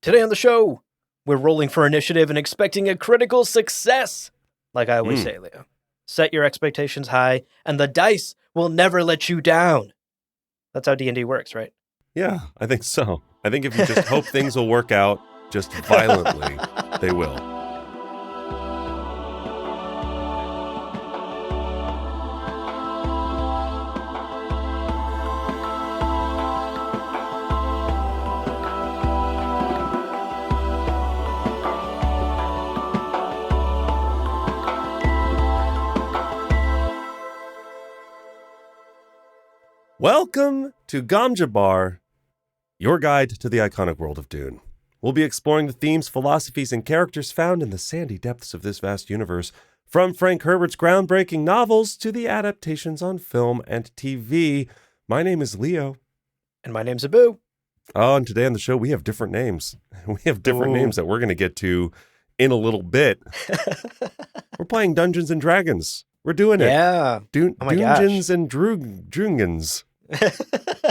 Today on the show, we're rolling for initiative and expecting a critical success. Like I always say, Leo, set your expectations high and the dice will never let you down. That's how D&D works, right? Yeah, I think so. I think if you just hope things will work out just violently, they will. Welcome to Gamja Bar, your guide to the iconic world of Dune. We'll be exploring the themes, philosophies, and characters found in the sandy depths of this vast universe, from Frank Herbert's groundbreaking novels to the adaptations on film and TV. My name is Leo. And my name's Abu. Oh, and today on the show, we have different names. We have different names that we're going to get to in a little bit. We're playing Dungeons and Dragons. We're doing it. Yeah. Dungeons and Drugans.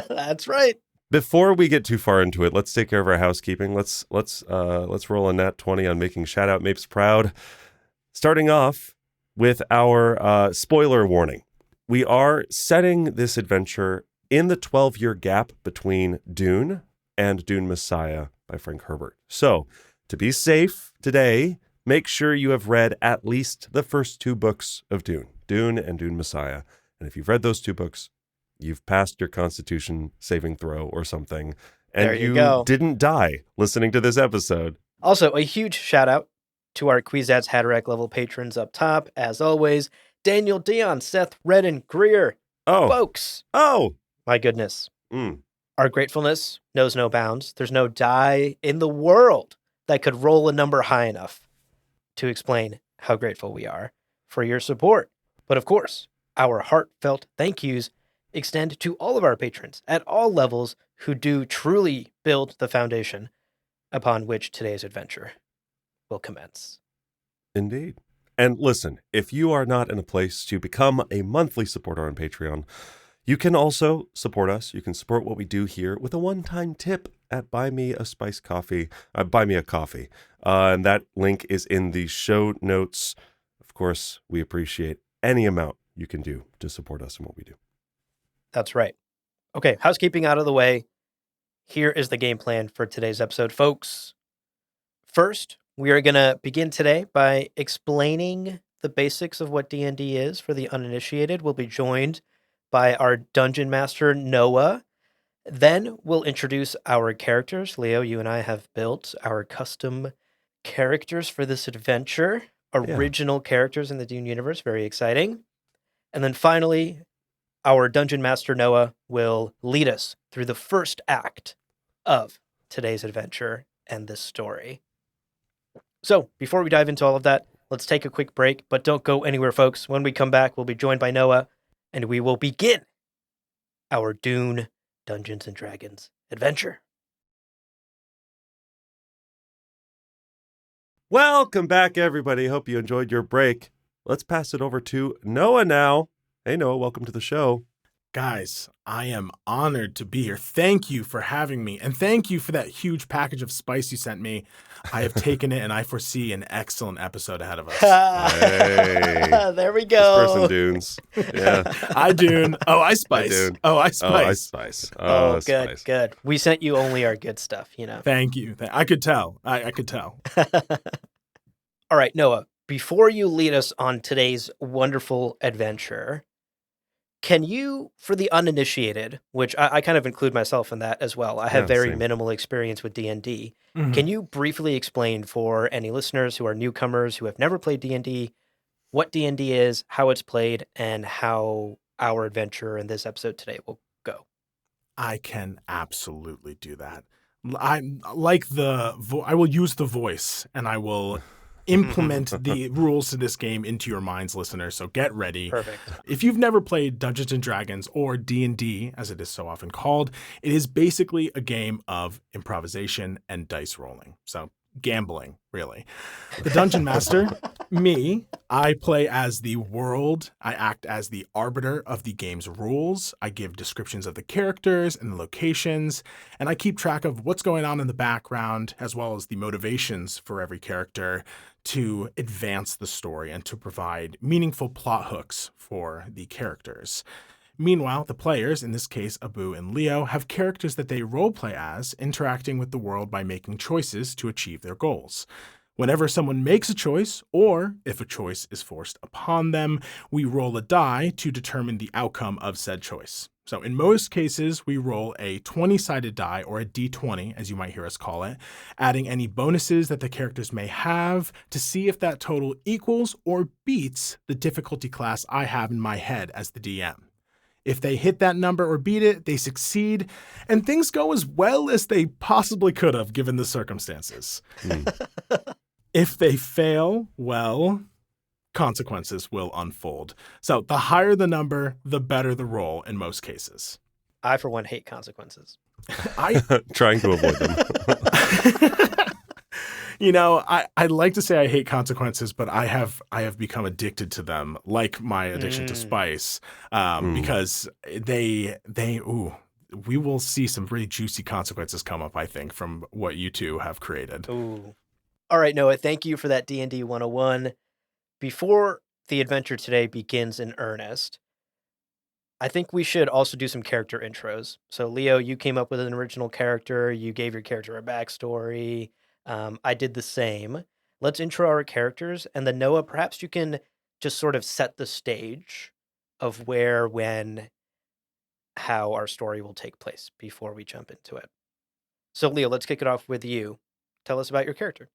That's right. Before we get too far into it, let's take care of our housekeeping. Let's roll a nat 20 on making Shout Out Mapes proud. Starting off with our spoiler warning. We are setting this adventure in the 12-year gap between Dune and Dune Messiah by Frank Herbert. So, to be safe today, make sure you have read at least the first two books of Dune, Dune and Dune Messiah. And if you've read those two books, you've passed your Constitution saving throw or something, and There you go. Didn't die listening to this episode. Also, a huge shout out to our Kwisatz Haderach level patrons up top. As always, Daniel Dion, Seth Redden, Greer. Oh. Folks. Oh. My goodness. Our gratefulness knows no bounds. There's no die in the world that could roll a number high enough to explain how grateful we are for your support. But of course, our heartfelt thank yous extend to all of our patrons at all levels who do truly build the foundation upon which today's adventure will commence. Indeed. And listen, if you are not in a place to become a monthly supporter on Patreon, you can also support us. You can support what we do here with a one-time tip at Buy Me a Coffee. And that link is in the show notes. Of course, we appreciate any amount you can do to support us in what we do. That's right. Okay, housekeeping out of the way. Here is the game plan for today's episode, folks. First, we are going to begin today by explaining the basics of what D&D is for the uninitiated. We'll be joined by our Dungeon Master, Noah. Then we'll introduce our characters. Leo, you and I have built our custom characters for this adventure. Original characters in the Dune universe. Very exciting. And then finally, our Dungeon Master, Noah, will lead us through the first act of today's adventure and this story. So, before we dive into all of that, let's take a quick break, but don't go anywhere, folks. When we come back, we'll be joined by Noah, and we will begin our Dune Dungeons and Dragons adventure. Welcome back, everybody. Hope you enjoyed your break. Let's pass it over to Noah now. Hey, Noah, welcome to the show. Guys, I am honored to be here. Thank you for having me. And thank you for that huge package of spice you sent me. I have taken it, and I foresee an excellent episode ahead of us. Hey. There we go. This person dunes. Yeah. I dune. Oh, I spice. I dune. Oh, I spice. Oh, I spice. Oh, good, spice. good. We sent you only our good stuff, you know. Thank you. I could tell. I could tell. All right, Noah, before you lead us on today's wonderful adventure, can you, for the uninitiated, which I kind of include myself in that as well, I have very same. minimal experience with D&D, Mhm. Can you briefly explain for any listeners who are newcomers who have never played D&D, what D&D is, how it's played, and how our adventure in this episode today will go? I can absolutely do that. I like I will use the voice, and I will implement the rules to this game into your minds, listeners. So get ready. Perfect. If you've never played Dungeons and Dragons, or D&D, as it is so often called, it is basically a game of improvisation and dice rolling. So gambling, really. The Dungeon Master, me, I play as the world. I act as the arbiter of the game's rules. I give descriptions of the characters and the locations, and I keep track of what's going on in the background, as well as the motivations for every character to advance the story and to provide meaningful plot hooks for the characters. Meanwhile, the players, in this case Abu and Leo, have characters that they roleplay as, interacting with the world by making choices to achieve their goals. Whenever someone makes a choice, or if a choice is forced upon them, we roll a die to determine the outcome of said choice. So in most cases, we roll a 20-sided die, or a d20, as you might hear us call it, adding any bonuses that the characters may have to see if that total equals or beats the difficulty class I have in my head as the DM. If they hit that number or beat it, they succeed, and things go as well as they possibly could have given the circumstances. If they fail, well, consequences will unfold. So the higher the number, the better the roll in most cases. I, for one, hate consequences. Trying to avoid them. I'd like to say I hate consequences, but I have become addicted to them, like my addiction to spice, because we will see some pretty juicy consequences come up, I think, from what you two have created. Ooh. All right, Noah, thank you for that D&D 101. Before the adventure today begins in earnest, I think we should also do some character intros. So, Leo, you came up with an original character. You gave your character a backstory. I did the same. Let's intro our characters, and then Noah, perhaps you can just sort of set the stage of where, when, how our story will take place before we jump into it. So, Leo, let's kick it off with you. Tell us about your character.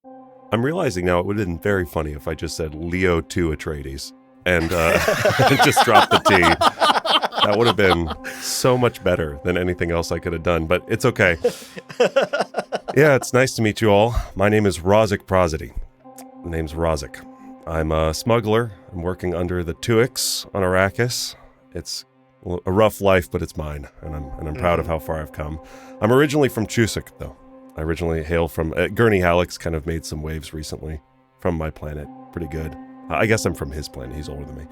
I'm realizing now it would have been very funny if I just said Leo 2 Atreides and just dropped the T. That would have been so much better than anything else I could have done, but it's okay. Yeah, it's nice to meet you all. My name is Rozik Prozity. The name's Rozik. I'm a smuggler. I'm working under the Tuix on Arrakis. It's a rough life, but it's mine, and I'm proud of how far I've come. I'm originally from Chusuk, though. I originally hail from Gurney Halleck's kind of made some waves recently from my planet. Pretty good. I guess I'm from his planet. He's older than me.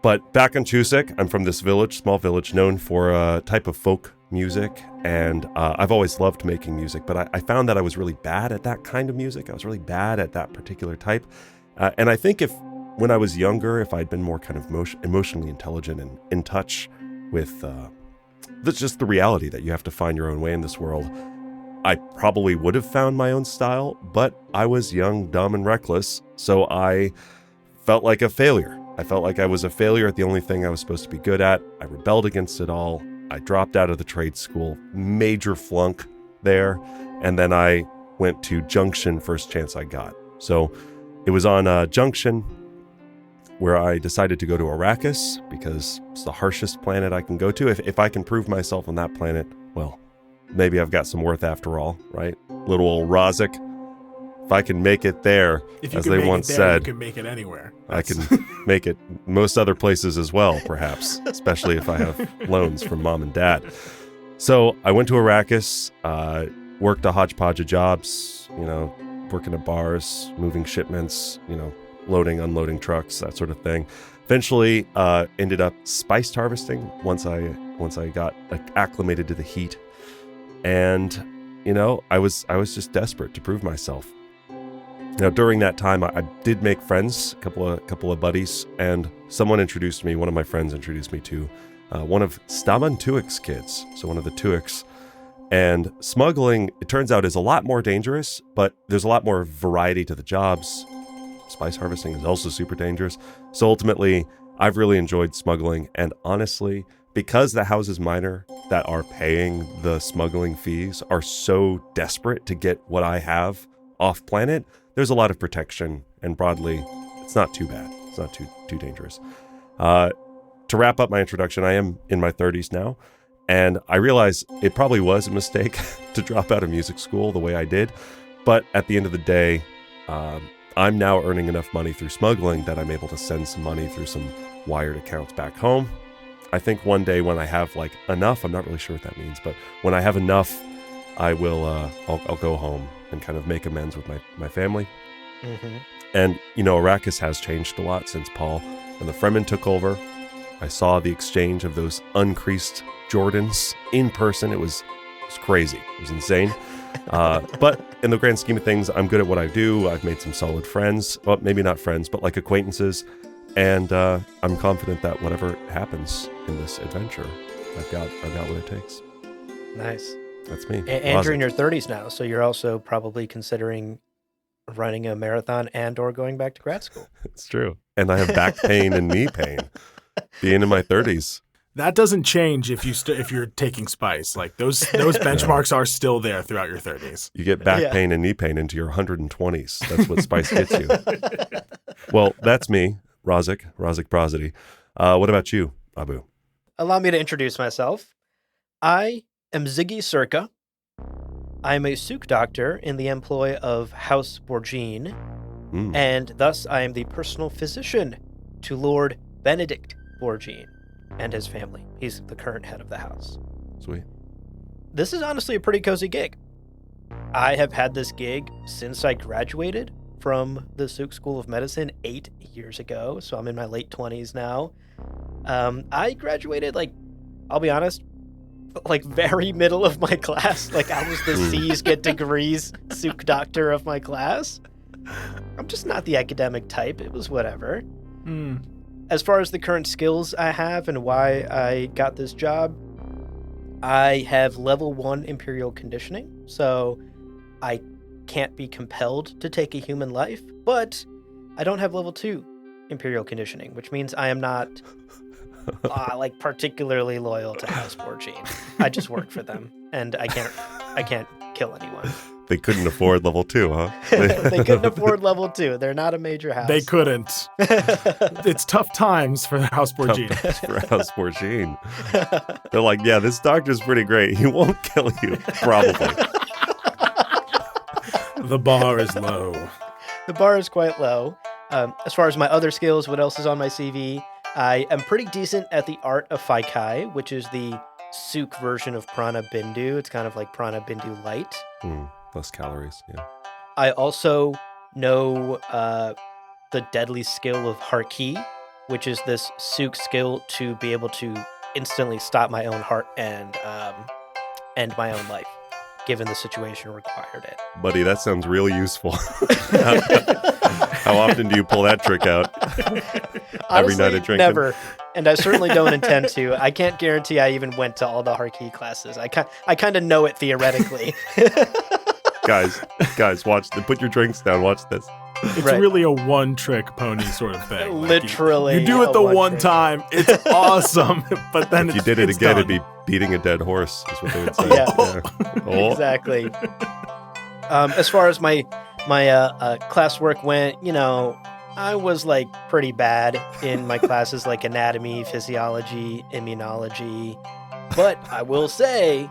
But back on Chusuk, I'm from this village, small village, known for a type of folk music. And I've always loved making music, but I found that I was really bad at that kind of music. I was really bad at that particular type. And I think when I was younger, if I'd been more kind of emotionally intelligent and in touch with just the reality that you have to find your own way in this world, I probably would have found my own style, but I was young, dumb, and reckless, so I felt like a failure. I felt like I was a failure at the only thing I was supposed to be good at. I rebelled against it all. I dropped out of the trade school, major flunk there, and then I went to Junction first chance I got. So it was on Junction where I decided to go to Arrakis because it's the harshest planet I can go to. If I can prove myself on that planet, well, maybe I've got some worth after all, right? Little old Rozik. If I can make it there, as they once said, you can make it anywhere. I can make it most other places as well, perhaps, especially if I have loans from mom and dad. So I went to Arrakis, worked a hodgepodge of jobs, working at bars, moving shipments, loading, unloading trucks, that sort of thing. Eventually ended up spice harvesting once I got acclimated to the heat. And, I was just desperate to prove myself. Now, during that time, I did make friends, a couple of buddies, and one of my friends introduced me to one of Staman Tuix's kids, so one of the Tuix. And smuggling, it turns out, is a lot more dangerous, but there's a lot more variety to the jobs. Spice harvesting is also super dangerous. So ultimately, I've really enjoyed smuggling, and honestly, because the houses minor that are paying the smuggling fees are so desperate to get what I have off planet, there's a lot of protection, and broadly, it's not too bad. It's not too dangerous. To wrap up my introduction, I am in my 30s now, and I realize it probably was a mistake to drop out of music school the way I did, but at the end of the day, I'm now earning enough money through smuggling that I'm able to send some money through some wired accounts back home. I think one day when I have enough, I'm not really sure what that means, but when I have enough, I'll go home and kind of make amends with my family. Mm-hmm. And, you know, Arrakis has changed a lot since Paul and the Fremen took over. I saw the exchange of those uncreased Jordans in person. It was crazy. It was insane. But in the grand scheme of things, I'm good at what I do. I've made some solid friends. Well, maybe not friends, but like acquaintances. And I'm confident that whatever happens in this adventure, I've got what it takes. Nice. That's me. And you're in your 30s now, so you're also probably considering running a marathon and or going back to grad school. It's true. And I have back pain and knee pain being in my 30s. That doesn't change if you're taking spice. Like those benchmarks are still there throughout your 30s. You get back pain and knee pain into your 120s. That's what spice gets you. Well, that's me, Razik Brozity. What about you, Abu? Allow me to introduce myself. I am Ziggy Circa. I'm a Souk doctor in the employ of House Borgine, and thus I am the personal physician to Lord Benedict Borgine and his family. He's the current head of the house. Sweet. This is honestly a pretty cozy gig. I have had this gig since I graduated from the Souk School of Medicine 8 years ago, so I'm in my late 20s now. I graduated, I'll be honest, very middle of my class. I was the C's get degrees Souk doctor of my class. I'm just not the academic type. It was whatever. As far as the current skills I have and why I got this job, I have level 1 Imperial Conditioning, so I can't be compelled to take a human life, but I don't have level 2 Imperial Conditioning, which means I am not particularly loyal to House Borgine. I just work for them, and I can't kill anyone. They couldn't afford level 2, huh? They couldn't afford level 2. They're not a major house. They couldn't. It's tough times for the House Borgine. For House Borgine. They're like, yeah, this doctor's pretty great. He won't kill you, probably. The bar is low. The bar is quite low. As far as my other skills, what else is on my CV? I am pretty decent at the art of Faikai, which is the Souk version of Prana Bindu. It's kind of like Prana Bindu light. Less calories, yeah. I also know the deadly skill of Harki, which is this Souk skill to be able to instantly stop my own heart and end my own life, given the situation required it. Buddy, that sounds really useful. How often do you pull that trick out? Every night of drinking? Never. And I certainly don't intend to. I can't guarantee I even went to all the Harki classes. I kind of know it theoretically. Guys, watch. Put your drinks down. Watch this. It's really a one-trick pony sort of thing. Literally. You do it the one time. It's awesome. But then if you did it again, it'd be beating a dead horse, is what they would say. Yeah. Exactly. As far as my classwork went, I was pretty bad in my classes like anatomy, physiology, immunology. But I will say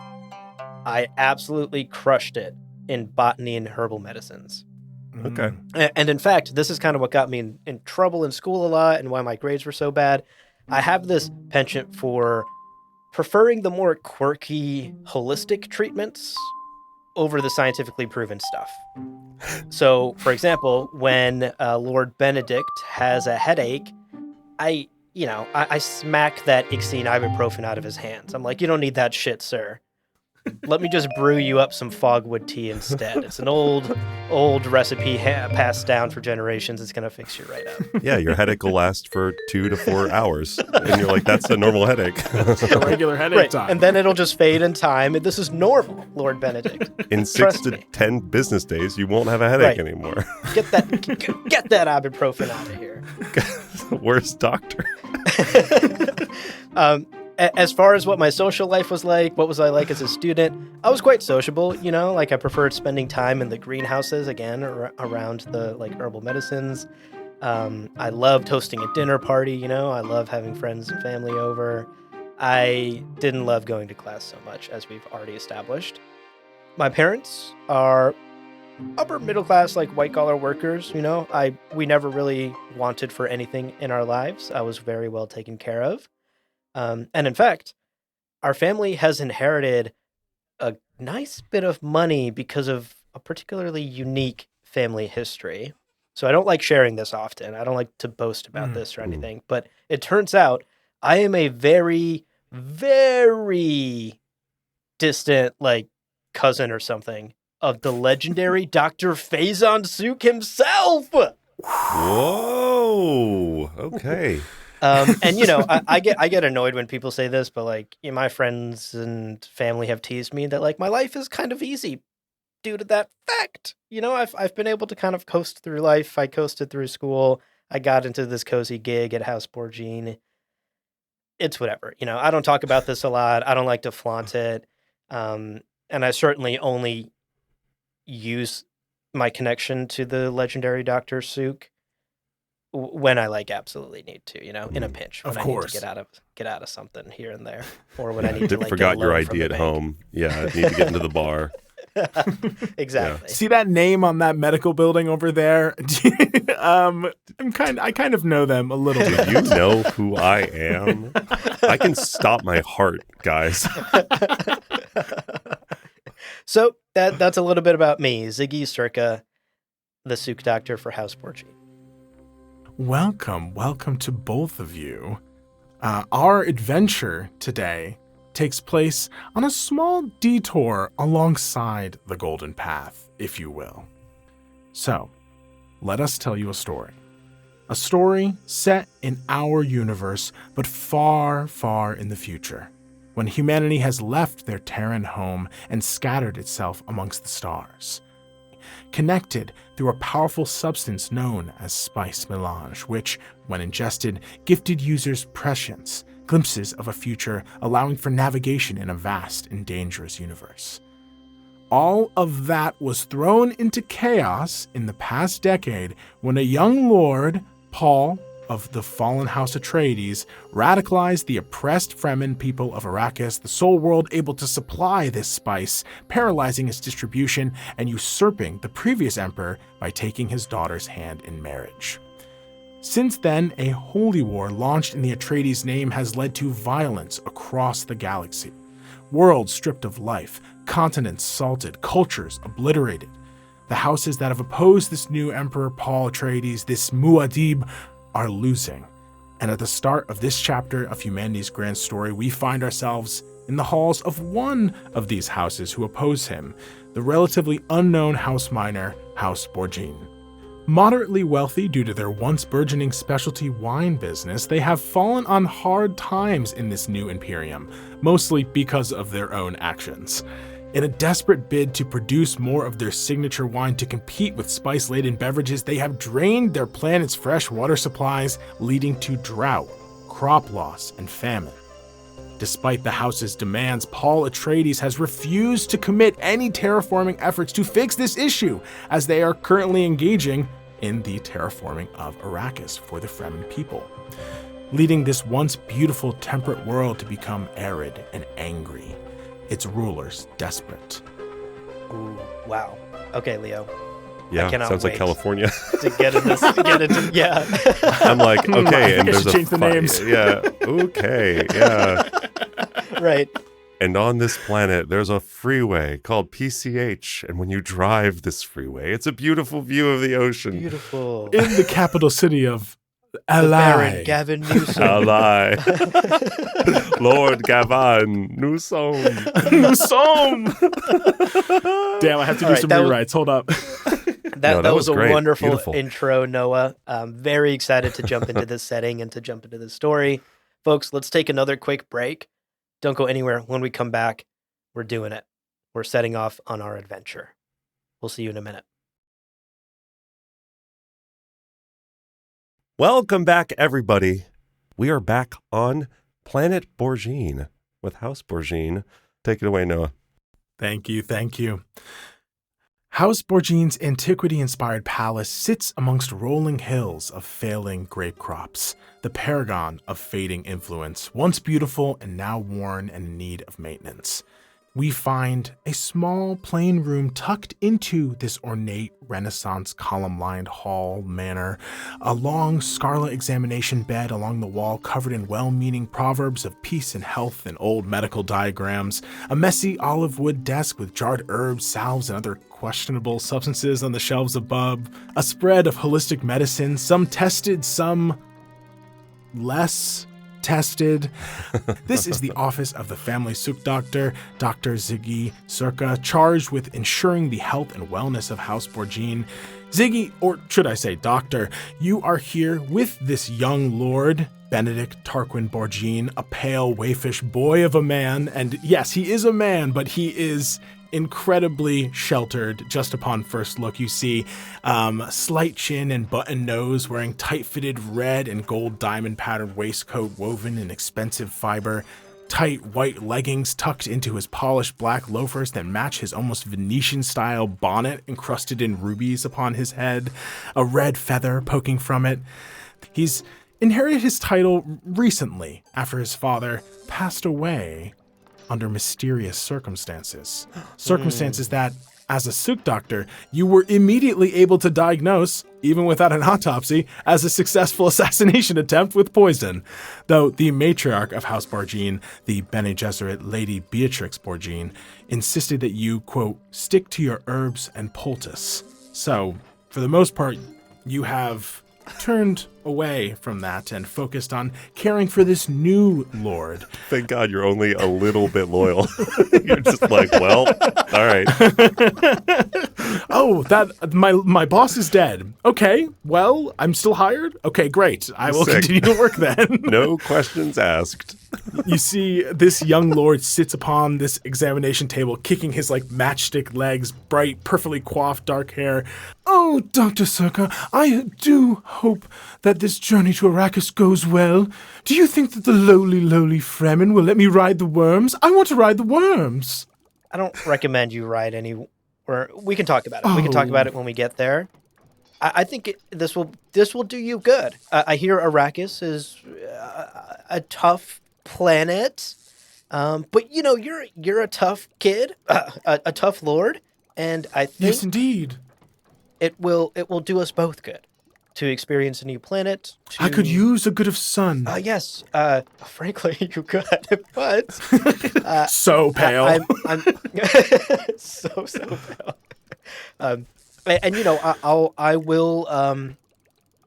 I absolutely crushed it in botany and herbal medicines. Okay. And in fact, this is kind of what got me in trouble in school a lot and why my grades were so bad. I have this penchant for preferring the more quirky, holistic treatments over the scientifically proven stuff. So, for example, when Lord Benedict has a headache, I smack that Ixine ibuprofen out of his hands. I'm like, you don't need that shit, sir. Let me just brew you up some fogwood tea instead. It's an old recipe passed down for generations. It's going to fix you right up. Yeah, your headache will last for 2 to 4 hours. And you're like, that's a normal headache. It's a regular headache time. And then it'll just fade in time. And this is normal, Lord Benedict. In 6 to 10 business days, you won't have a headache anymore. Get that ibuprofen out of here. Worst doctor. As far as what my social life was like, what was I like as a student? I was quite sociable, I preferred spending time in the greenhouses, again, around the herbal medicines. I loved hosting a dinner party, I love having friends and family over. I didn't love going to class so much, as we've already established. My parents are upper middle class, white collar workers, we never really wanted for anything in our lives. I was very well taken care of. And in fact, our family has inherited a nice bit of money because of a particularly unique family history. So I don't like sharing this often. I don't like to boast about this or anything, but it turns out I am a very, very distant, like, cousin or something of the legendary Dr. Faison Suk himself. Whoa. Okay. And you know, I get annoyed when people say this, but like my friends and family have teased me that like my life is kind of easy due to that fact. You know, I've been able to kind of coast through life. I coasted through school. I got into this cozy gig at House Borgine. It's whatever. You know, I don't talk about this a lot. I don't like to flaunt it. And I certainly only use my connection to the legendary Dr. Suk when I like absolutely need to, you know, in a pinch, when Of I course. need to get out of something here and there, or when I need to like Forgot get a your loan from ID the at bank. home. Yeah, I need to get into the bar. Exactly. See that name on that medical building over there? I kind of know them a little Do bit. you know who I am? I can stop my heart, guys. So that's a little bit about me, Ziggy Circa, the Suk Doctor for House Borgine. Welcome to both of you. Our adventure today takes place on a small detour alongside the Golden Path, if you will. So, let us tell you a story. A story set in our universe, but far, far in the future, when humanity has left their Terran home and scattered itself amongst the stars. Connected through a powerful substance known as spice melange, which, when ingested, gifted users prescience, glimpses of a future allowing for navigation in a vast and dangerous universe. All of that was thrown into chaos in the past decade when a young lord, Paul, of the fallen House Atreides, radicalized the oppressed Fremen people of Arrakis, the sole world able to supply this spice, paralyzing its distribution and usurping the previous emperor by taking his daughter's hand in marriage. Since then, a holy war launched in the Atreides' name has led to violence across the galaxy. Worlds stripped of life, continents salted, cultures obliterated. The houses that have opposed this new Emperor Paul Atreides, this Muad'Dib, are losing. And at the start of this chapter of humanity's grand story, we find ourselves in the halls of one of these houses who oppose him, the relatively unknown house minor, House Borgine. Moderately wealthy due to their once burgeoning specialty wine business, they have fallen on hard times in this new imperium, mostly because of their own actions. In a desperate bid to produce more of their signature wine to compete with spice-laden beverages, they have drained their planet's fresh water supplies, leading to drought, crop loss, and famine. Despite the house's demands, Paul Atreides has refused to commit any terraforming efforts to fix this issue, as they are currently engaging in the terraforming of Arrakis for the Fremen people, leading this once beautiful temperate world to become arid and angry, its rulers desperate. Ooh, wow. Okay, Leo. Yeah, cannot sounds like wait. California. To get into yeah. I'm like, I okay, think and I there's should a change the fi- names. Yeah, okay, yeah. Right. And on this planet, there's a freeway called PCH, and when you drive this freeway, it's a beautiful view of the ocean. Beautiful. In the capital city of The Baron Alai. Gavin Newsom. Ally. Lord Gavan Newsom. Damn, I have to do All right, some that was- rewrites. Hold up. That that was was a great. wonderful Beautiful. intro, Noah. I'm very excited to jump into this setting and to jump into this story. Folks, let's take another quick break. Don't go anywhere. When we come back, we're doing it. We're setting off on our adventure. We'll see you in a minute. Welcome back, everybody. We are back on Planet Borgine with House Borgine. Take it away, Noah. Thank you. House Borgine's antiquity-inspired palace sits amongst rolling hills of failing grape crops, the paragon of fading influence, once beautiful and now worn and in need of maintenance. we find a small plain room tucked into this ornate Renaissance column-lined hall manor, a long scarlet examination bed along the wall covered in well-meaning proverbs of peace and health and old medical diagrams, a messy olive wood desk with jarred herbs, salves, and other questionable substances on the shelves above, a spread of holistic medicine, some tested, some less tested. This is the office of the family Suk Doctor, Dr. Ziggy Surka, charged with ensuring the health and wellness of House Borgine. Ziggy, or should I say Doctor, you are here with this young lord, Benedict Tarquin Borgine, a pale, waifish boy of a man. And yes, he is a man, but he is incredibly sheltered just upon first look. You see slight chin and button nose, wearing tight-fitted red and gold diamond-patterned waistcoat woven in expensive fiber, tight white leggings tucked into his polished black loafers that match his almost Venetian-style bonnet encrusted in rubies upon his head, a red feather poking from it. He's inherited his title recently after his father passed away under mysterious circumstances. Circumstances that, as a Suk Doctor, you were immediately able to diagnose, even without an autopsy, as a successful assassination attempt with poison. Though the matriarch of House Borgine, the Bene Gesserit Lady Beatrix Borgine, insisted that you, quote, stick to your herbs and poultice. So, for the most part, you have turned away from that and focused on caring for this new lord. Thank God you're only a little bit loyal. You're just like, well, all right. Oh, that my boss is dead. Okay, well, I'm still hired. Okay, great. I will continue to work then. No questions asked. You see, this young lord sits upon this examination table, kicking his matchstick legs, bright, perfectly coiffed dark hair. Oh, Dr. Surka, I do hope that this journey to Arrakis goes well. Do you think that the lowly Fremen will let me ride the worms? I want to ride the worms. I don't recommend you ride anywhere. We can talk about it. We can talk about it when we get there. I think this will do you good. I hear Arrakis is a tough planet, but you're a tough kid, a tough lord, and I think yes, indeed, it will do us both good to experience a new planet. I could use a bit of sun. Yes, frankly, you could, but so pale. I'm so pale.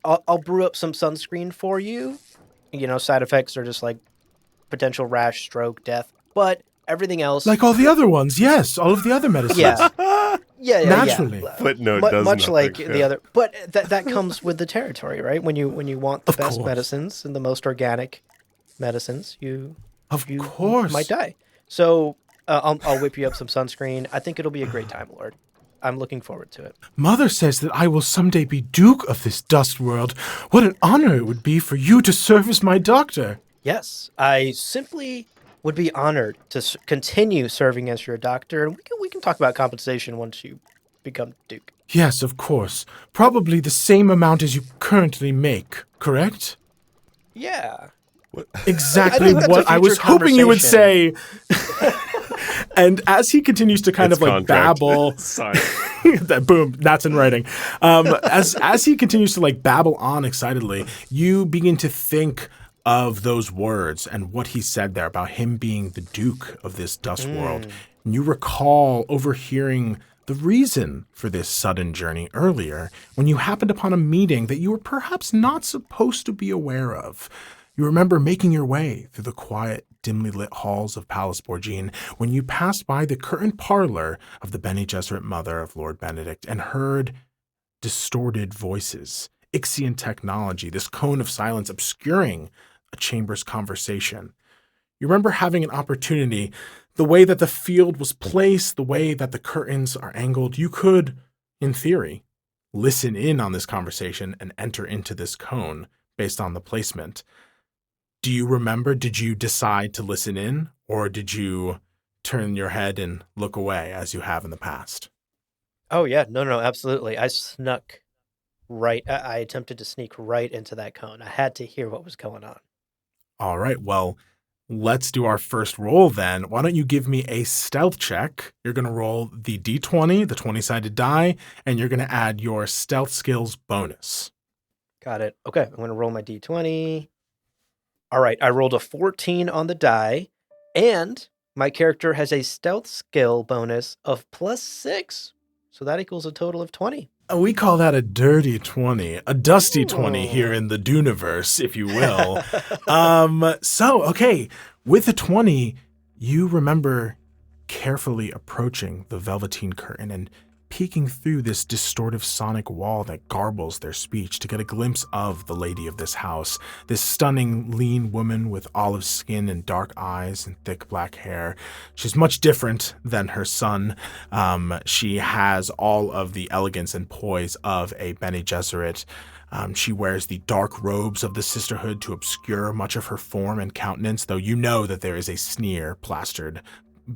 I'll brew up some sunscreen for you. Side effects are just like potential rash, stroke, death, but everything else, like all the other ones, yes, all of the other medicines. Yeah, naturally. Yeah. Footnote much nothing, like the other, but that comes with the territory, right? When you want the best course. medicines and the most organic medicines, you course might die. So I'll whip you up some sunscreen. I think it'll be a great time, Lord. I'm looking forward to it. Mother says that I will someday be Duke of this dust world. What an honor it would be for you to serve as my doctor. Yes, I simply would be honored to continue serving as your doctor, and we can talk about compensation once you become Duke. Yes, of course. Probably the same amount as you currently make, correct? Yeah. Exactly what I was hoping you would say. And as he continues to kind of babble, boom, that's in writing. As he continues to babble on excitedly, you begin to think of those words and what he said there about him being the Duke of this dust world. And you recall overhearing the reason for this sudden journey earlier when you happened upon a meeting that you were perhaps not supposed to be aware of. You remember making your way through the quiet, dimly lit halls of Palace Borgine when you passed by the curtained parlor of the Bene Gesserit mother of Lord Benedict and heard distorted voices, Ixian technology, this cone of silence obscuring a chamber's conversation. You remember having an opportunity, the way that the field was placed, the way that the curtains are angled, you could, in theory, listen in on this conversation and enter into this cone based on the placement. Do you remember, did you decide to listen in, or did you turn your head and look away as you have in the past? Oh, yeah. No, absolutely. I snuck right. I attempted to sneak right into that cone. I had to hear what was going on. All right. Well, Let's do our first roll then. Why don't you give me a stealth check? You're going to roll the d20, the 20-sided die, and you're going to add your stealth skills bonus. Got it. Okay, I'm going to roll my d20. All right, I rolled a 14 on the die, and my character has a stealth skill bonus of +6. So that equals a total of 20. We call that a dirty 20, a dusty 20 here in the Duneverse, if you will. Okay, with a 20, you remember carefully approaching the velveteen curtain and peeking through this distortive sonic wall that garbles their speech to get a glimpse of the lady of this house, this stunning, lean woman with olive skin and dark eyes and thick black hair. She's much different than her son. She has all of the elegance and poise of a Bene Gesserit. She wears the dark robes of the sisterhood to obscure much of her form and countenance, though you know that there is a sneer plastered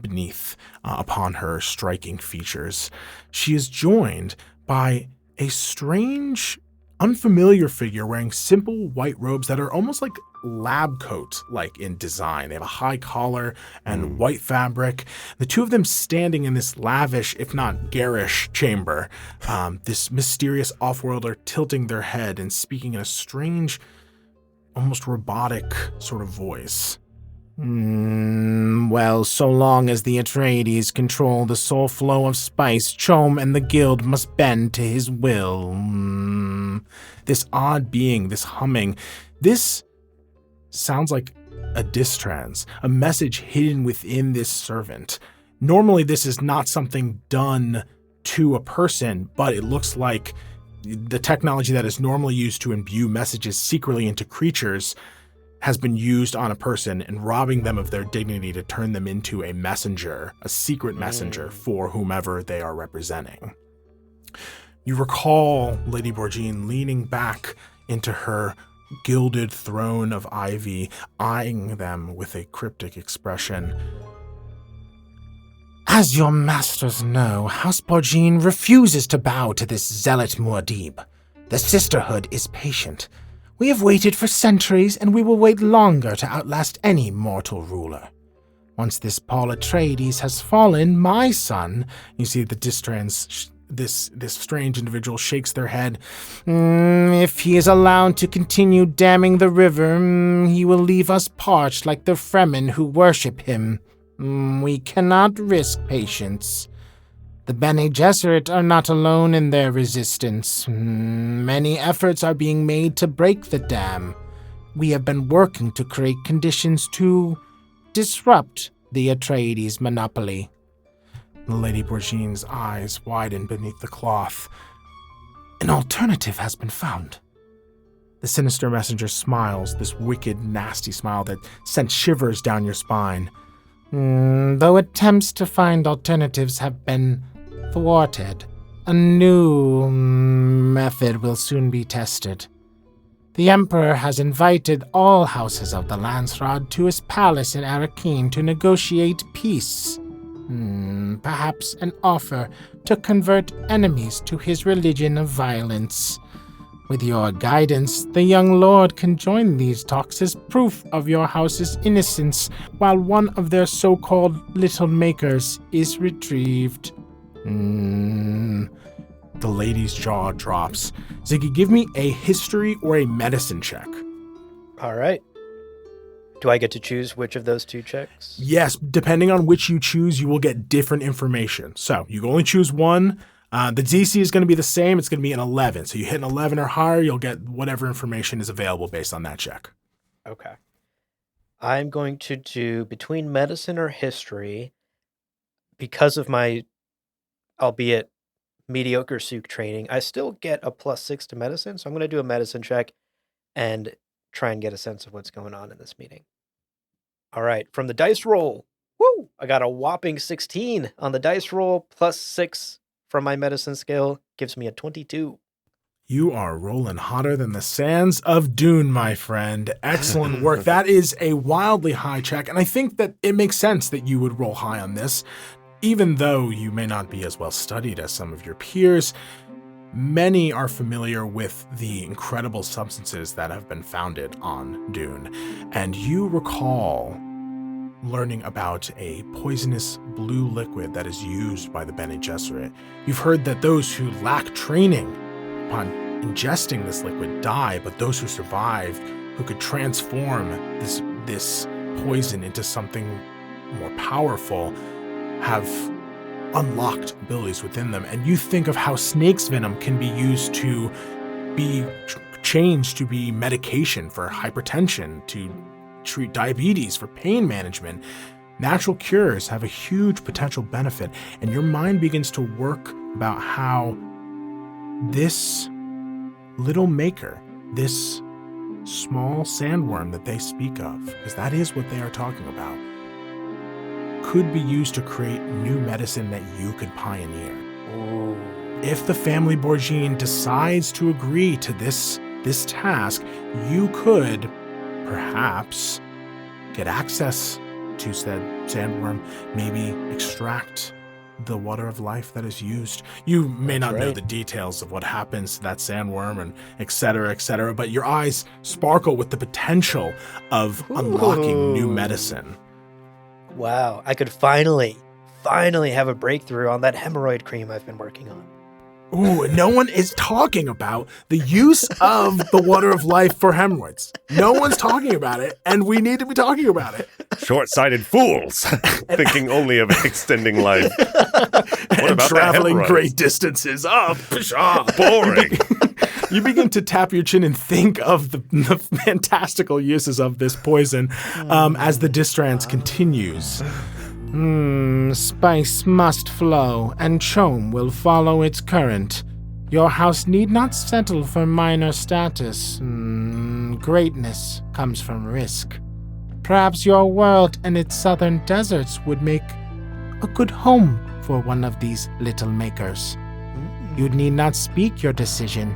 beneath upon her striking features. She is joined by a strange, unfamiliar figure wearing simple white robes that are almost like lab coat-like in design. They have a high collar and white fabric. The two of them standing in this lavish, if not garish, chamber. This mysterious off-worlder tilting their head and speaking in a strange, almost robotic sort of voice. Well, so long as the Atreides control the sole flow of spice, Chom and the guild must bend to his will. This odd being, this humming, this sounds like a distrans, a message hidden within this servant. Normally, this is not something done to a person, but it looks like the technology that is normally used to imbue messages secretly into creatures has been used on a person and robbing them of their dignity to turn them into a messenger, a secret messenger for whomever they are representing. You recall Lady Borgine leaning back into her gilded throne of ivy, eyeing them with a cryptic expression. As your masters know, House Borgine refuses to bow to this zealot Muad'Dib. The sisterhood is patient. We have waited for centuries, and we will wait longer to outlast any mortal ruler. Once this Paul Atreides has fallen, my son, you see the distrans, this strange individual shakes their head. If he is allowed to continue damming the river, he will leave us parched like the Fremen who worship him. We cannot risk patience. The Bene Gesserit are not alone in their resistance. Many efforts are being made to break the dam. We have been working to create conditions to disrupt the Atreides monopoly. Lady Borgine's eyes widen beneath the cloth. An alternative has been found. The sinister messenger smiles, this wicked, nasty smile that sent shivers down your spine. Though attempts to find alternatives have been thwarted, a new method will soon be tested. The Emperor has invited all houses of the Landsraad to his palace in Arrakeen to negotiate peace. Perhaps an offer to convert enemies to his religion of violence. With your guidance, the young lord can join these talks as proof of your house's innocence, while one of their so-called little makers is retrieved. The lady's jaw drops. Ziggy, give me a history or a medicine check. All right. Do I get to choose which of those two checks? Yes, depending on which you choose, you will get different information. So you can only choose one. The DC is going to be the same. It's going to be an 11. So you hit an 11 or higher, you'll get whatever information is available based on that check. Okay. I'm going to do between medicine or history because of my, albeit mediocre Sook training. I still get a +6 to medicine. So I'm going to do a medicine check and try and get a sense of what's going on in this meeting. All right. From the dice roll. Woo! I got a whopping 16 on the dice roll. +6 from my medicine skill gives me a 22. You are rolling hotter than the sands of Dune, my friend. Excellent work. That is a wildly high check, and I think that it makes sense that you would roll high on this. Even though you may not be as well studied as some of your peers, many are familiar with the incredible substances that have been founded on Dune. And you recall learning about a poisonous blue liquid that is used by the Bene Gesserit. You've heard that those who lack training upon ingesting this liquid die, but those who survive, who could transform this poison into something more powerful, have unlocked abilities within them. And you think of how snake's venom can be used to be changed to be medication for hypertension, to treat diabetes, for pain management. Natural cures have a huge potential benefit, and your mind begins to work about how this little maker, this small sandworm that they speak of, because that is what they are talking about, could be used to create new medicine that you could pioneer. Ooh. If the family Borgine decides to agree to this task, you could perhaps get access to said sandworm, maybe extract the water of life that is used. You may not know the details of what happens to that sandworm and et cetera, but your eyes sparkle with the potential of unlocking new medicine. Wow, I could finally have a breakthrough on that hemorrhoid cream I've been working on. Ooh, no one is talking about the use of the water of life for hemorrhoids. No one's talking about it, and we need to be talking about it. Short-sighted fools, thinking only of extending life. What about traveling great distances? Oh, boring. You begin to tap your chin and think of the fantastical uses of this poison as the distrance continues. Spice must flow, and Chom will follow its current. Your house need not settle for minor status. Greatness comes from risk. Perhaps your world and its southern deserts would make a good home for one of these little makers. You need not speak your decision.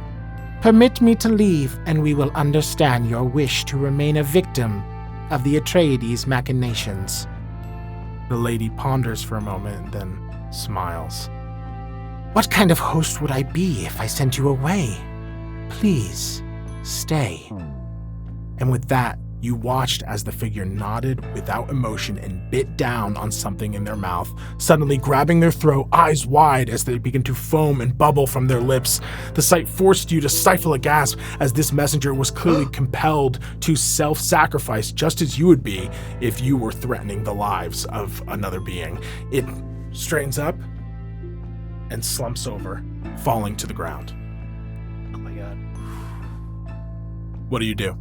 Permit me to leave, and we will understand your wish to remain a victim of the Atreides' machinations. The lady ponders for a moment, then smiles. What kind of host would I be if I sent you away? Please, stay. And with that, you watched as the figure nodded without emotion and bit down on something in their mouth, suddenly grabbing their throat, eyes wide as they begin to foam and bubble from their lips. The sight forced you to stifle a gasp, as this messenger was clearly compelled to self-sacrifice, just as you would be if you were threatening the lives of another being. It straightens up and slumps over, falling to the ground. Oh my god. What do you do?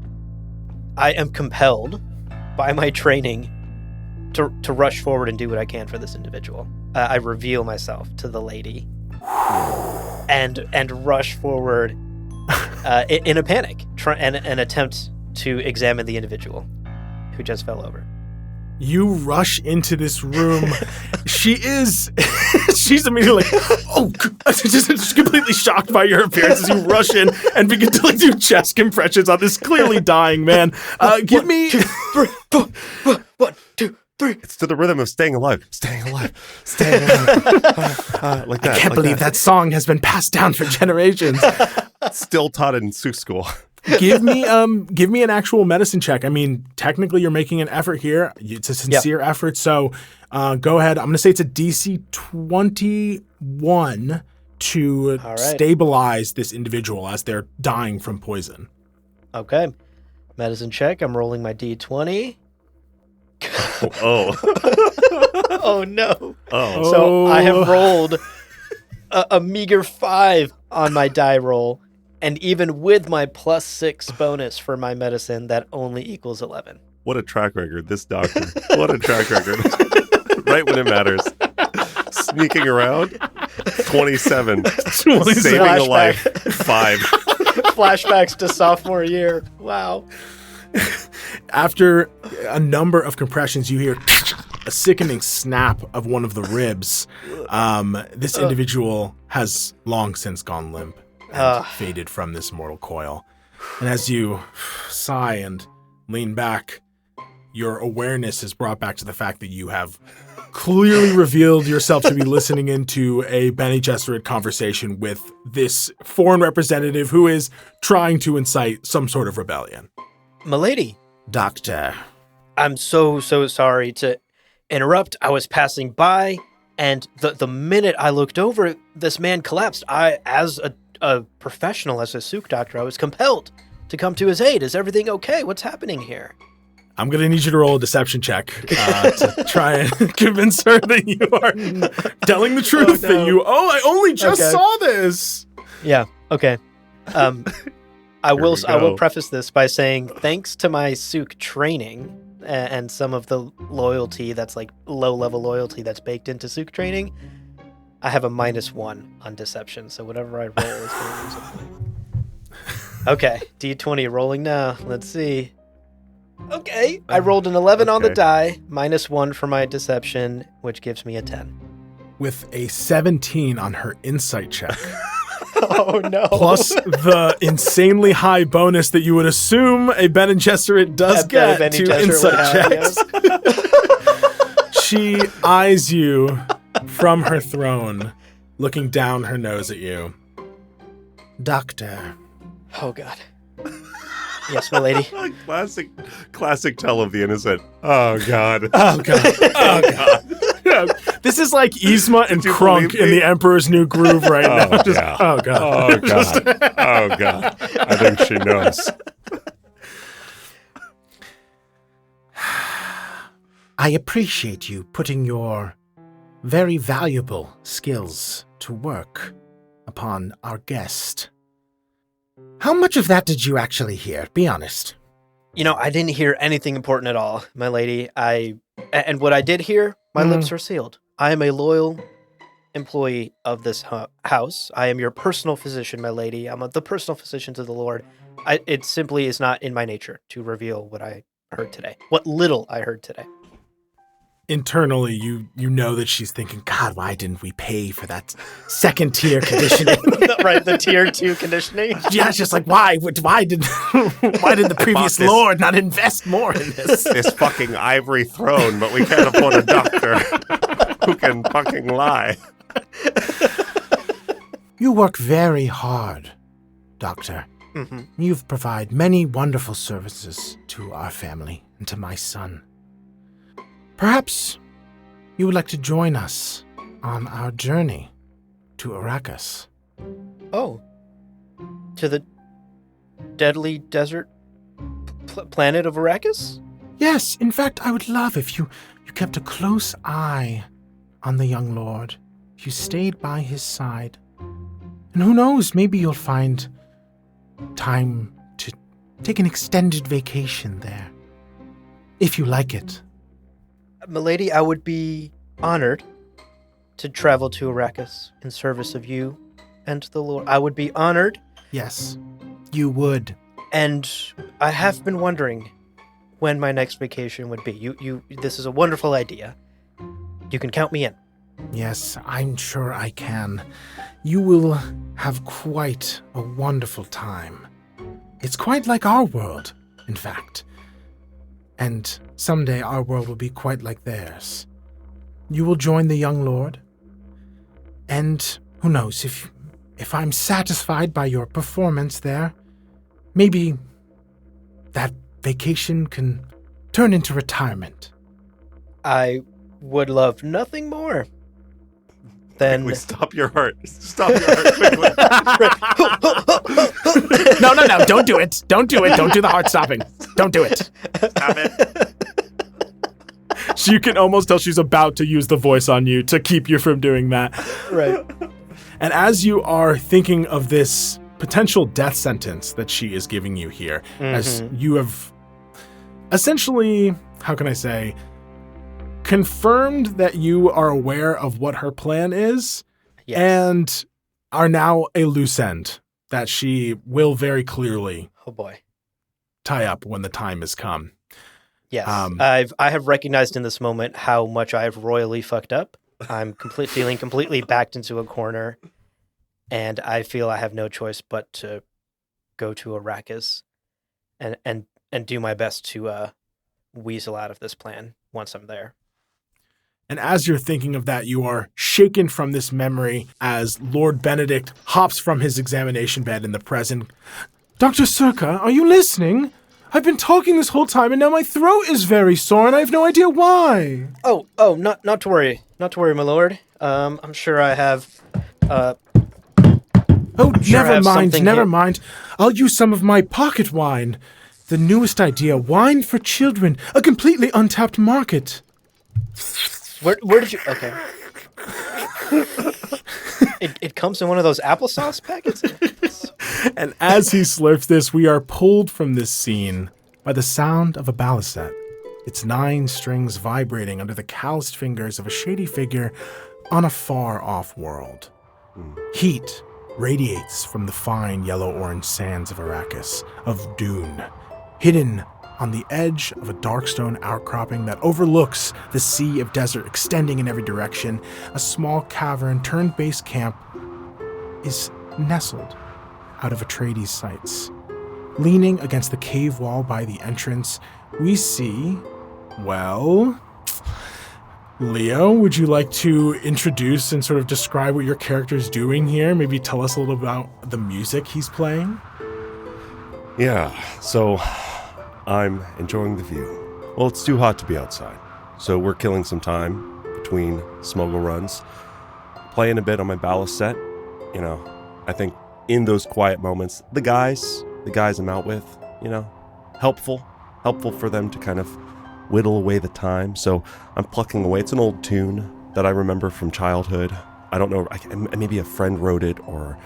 I am compelled by my training to rush forward and do what I can for this individual. I reveal myself to the lady and rush forward in a panic and attempt to examine the individual who just fell over. You rush into this room. She's immediately like, oh, just completely shocked by your appearance as you rush in and begin to do chest compressions on this clearly dying man. Give me 2, 3, 4. 1, 2, 3. It's to the rhythm of staying alive. Like that. I can't believe that song has been passed down for generations. Still taught in Sioux School. Give me an actual medicine check. I mean, technically you're making an effort here. It's a sincere effort. So go ahead. I'm going to say it's a DC 21 to stabilize this individual as they're dying from poison. Okay. Medicine check. I'm rolling my D20. Oh. Oh no. Oh. So I have rolled a meager 5 on my die roll. And even with my +6 bonus for my medicine, that only equals 11. What a track record, this doctor. What a track record. Right when it matters. Sneaking around, 27. Saving a life, 5. Flashbacks to sophomore year. Wow. After a number of compressions, you hear a sickening snap of one of the ribs. This individual has long since gone limp and faded from this mortal coil. And as you sigh and lean back, your awareness is brought back to the fact that you have clearly revealed yourself to be listening into a Bene Gesserit conversation with this foreign representative who is trying to incite some sort of rebellion. Milady. Doctor. I'm so sorry to interrupt. I was passing by, and the minute I looked over, this man collapsed. As a professional, as a Sook doctor, I was compelled to come to his aid. Is everything okay? What's happening here? I'm going to need you to roll a deception check to try and convince her that you are telling the truth. I only just saw this. Yeah, okay. I will preface this by saying, thanks to my Sook training and some of the loyalty that's like low-level loyalty that's baked into Sook training, I have a -1 on deception, so whatever I roll is going to lose a point. Okay, D20 rolling now. Let's see. Okay, I rolled an 11 on the die, -1 for my deception, which gives me a 10. With a 17 on her insight check. Oh, no. Plus the insanely high bonus that you would assume a Bene Gesserit does get to insight checks. Yes. She eyes you from her throne, looking down her nose at you. Doctor. Oh, God. Yes, my lady. Classic tell of the innocent. Oh, God. Oh, God. Oh, God. Yeah. This is like Yzma and Krunk in The Emperor's New Groove right now. Oh, God. Oh, God. Oh, God. I think she knows. I appreciate you putting your very valuable skills to work upon our guest. How much of that did you actually hear? Be honest. I didn't hear anything important at all, my lady. And what I did hear, my lips are sealed. I am a loyal employee of this house. I am your personal physician, my lady. I'm the personal physician to the Lord. It simply is not in my nature to reveal what I heard today. What little I heard today. Internally, you know that she's thinking, God, why didn't we pay for that second-tier conditioning? Right, the tier 2 conditioning? Yeah, it's just like, why did the previous Lord not invest more in this? This fucking ivory throne, but we can't afford a doctor who can fucking lie. You work very hard, Doctor. Mm-hmm. You've provided many wonderful services to our family and to my son. Perhaps you would like to join us on our journey to Arrakis. Oh. To the deadly desert planet of Arrakis? Yes, in fact, I would love if you kept a close eye on the young lord, if you stayed by his side. And who knows, maybe you'll find time to take an extended vacation there, if you like it. Milady, I would be honored to travel to Arrakis in service of you and the Lord. I would be honored. Yes, you would. And I have been wondering when my next vacation would be. This is a wonderful idea. You can count me in. Yes, I'm sure I can. You will have quite a wonderful time. It's quite like our world, in fact. And someday our world will be quite like theirs. You will join the young lord. And who knows, if I'm satisfied by your performance there, maybe that vacation can turn into retirement. I would love nothing more than... Quickly, stop your heart. Stop your heart quickly. No, don't do it. Don't do it. Don't do the heart stopping. Don't do it. Stop it. So you can almost tell she's about to use the voice on you to keep you from doing that. Right. And as you are thinking of this potential death sentence that she is giving you here, as you have essentially, how can I say, confirmed that you are aware of what her plan is, yes, and are now a loose end that she will very clearly oh boy, tie up when the time has come. Yes, I have recognized in this moment how much I have royally fucked up. I'm feeling completely backed into a corner, and I feel I have no choice but to go to Arrakis and do my best to weasel out of this plan once I'm there. And as you're thinking of that, you are shaken from this memory as Lord Benedict hops from his examination bed in the present. Dr. Circa, are you listening? I've been talking this whole time, and now my throat is very sore, and I have no idea why. Not to worry. Not to worry, my lord. I'm sure I have, Oh, sure I never have mind, something never here. mind. I'll use some of my pocket wine. The newest idea, wine for children, a completely untapped market. Where did you, okay. It comes in one of those applesauce packets? And as he slurps this, we are pulled from this scene by the sound of a balisette, its 9 strings vibrating under the calloused fingers of a shady figure on a far-off world. Heat radiates from the fine yellow-orange sands of Arrakis, of Dune, hidden on the edge of a dark stone outcropping that overlooks the sea of desert extending in every direction. A small cavern turned base camp is nestled out of Atreides' sights. Leaning against the cave wall by the entrance, we see, well, Leo, would you like to introduce and sort of describe what your character's doing here? Maybe tell us a little about the music he's playing? Yeah, so I'm enjoying the view. Well, it's too hot to be outside, so we're killing some time between smuggle runs, playing a bit on my balisette. You know, I think in those quiet moments, the guys I'm out with, you know, helpful for them to kind of whittle away the time. So I'm plucking away. It's an old tune that I remember from childhood. I don't know, maybe a friend wrote it or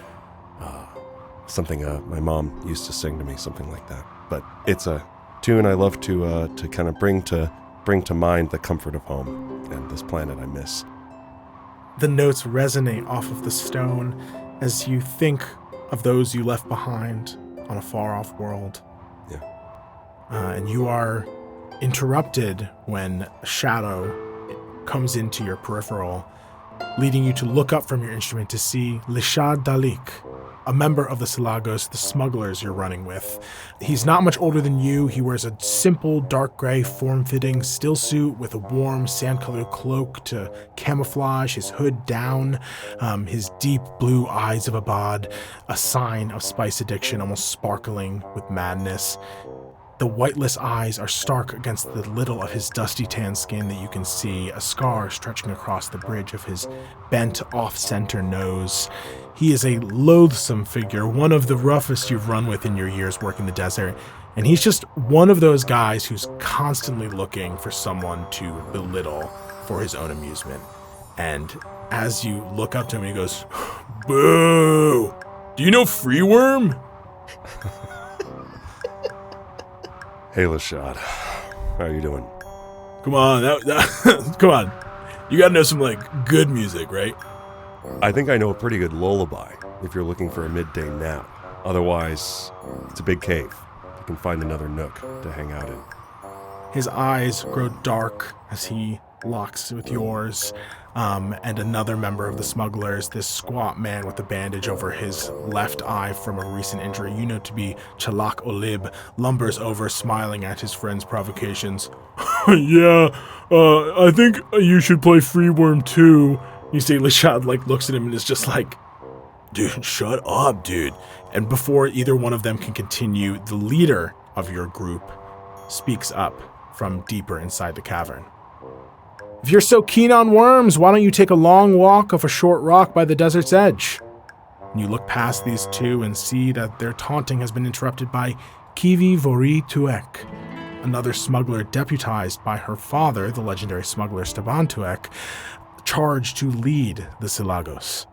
something my mom used to sing to me, something like that. But it's a tune I love to kind of bring to mind the comfort of home and this planet I miss. The notes resonate off of the stone as you think of those you left behind on a far-off world. Yeah. And you are interrupted when a shadow comes into your peripheral, leading you to look up from your instrument to see Lishad Dalik, a member of the Silagos, the smugglers you're running with. He's not much older than you. He wears a simple, dark gray, form-fitting still suit with a warm, sand-colored cloak to camouflage his hood down, his deep blue eyes of Abad, a sign of spice addiction, almost sparkling with madness. The whiteless eyes are stark against the little of his dusty tan skin that you can see, a scar stretching across the bridge of his bent off-center nose. He is a loathsome figure, one of the roughest you've run with in your years working the desert, and he's just one of those guys who's constantly looking for someone to belittle for his own amusement. And as you look up to him, he goes, "Boo! Do you know Freeworm?" Hey, Lashad. How are you doing? Come on, come on. You gotta know some, good music, right? I think I know a pretty good lullaby if you're looking for a midday nap. Otherwise, it's a big cave. You can find another nook to hang out in. His eyes grow dark as he locks with yours. And another member of the smugglers, this squat man with a bandage over his left eye from a recent injury, you know to be Chalak Olib, lumbers over, smiling at his friend's provocations. "Yeah, I think you should play Freeworm too." You see Lashad looks at him and is just like, "Dude, shut up, dude." And before either one of them can continue, the leader of your group speaks up from deeper inside the cavern. "If you're so keen on worms, why don't you take a long walk off a short rock by the desert's edge?" And you look past these two and see that their taunting has been interrupted by Kivi Vori Tuek, another smuggler deputized by her father, the legendary smuggler Staban Tuek, charged to lead the Silagos.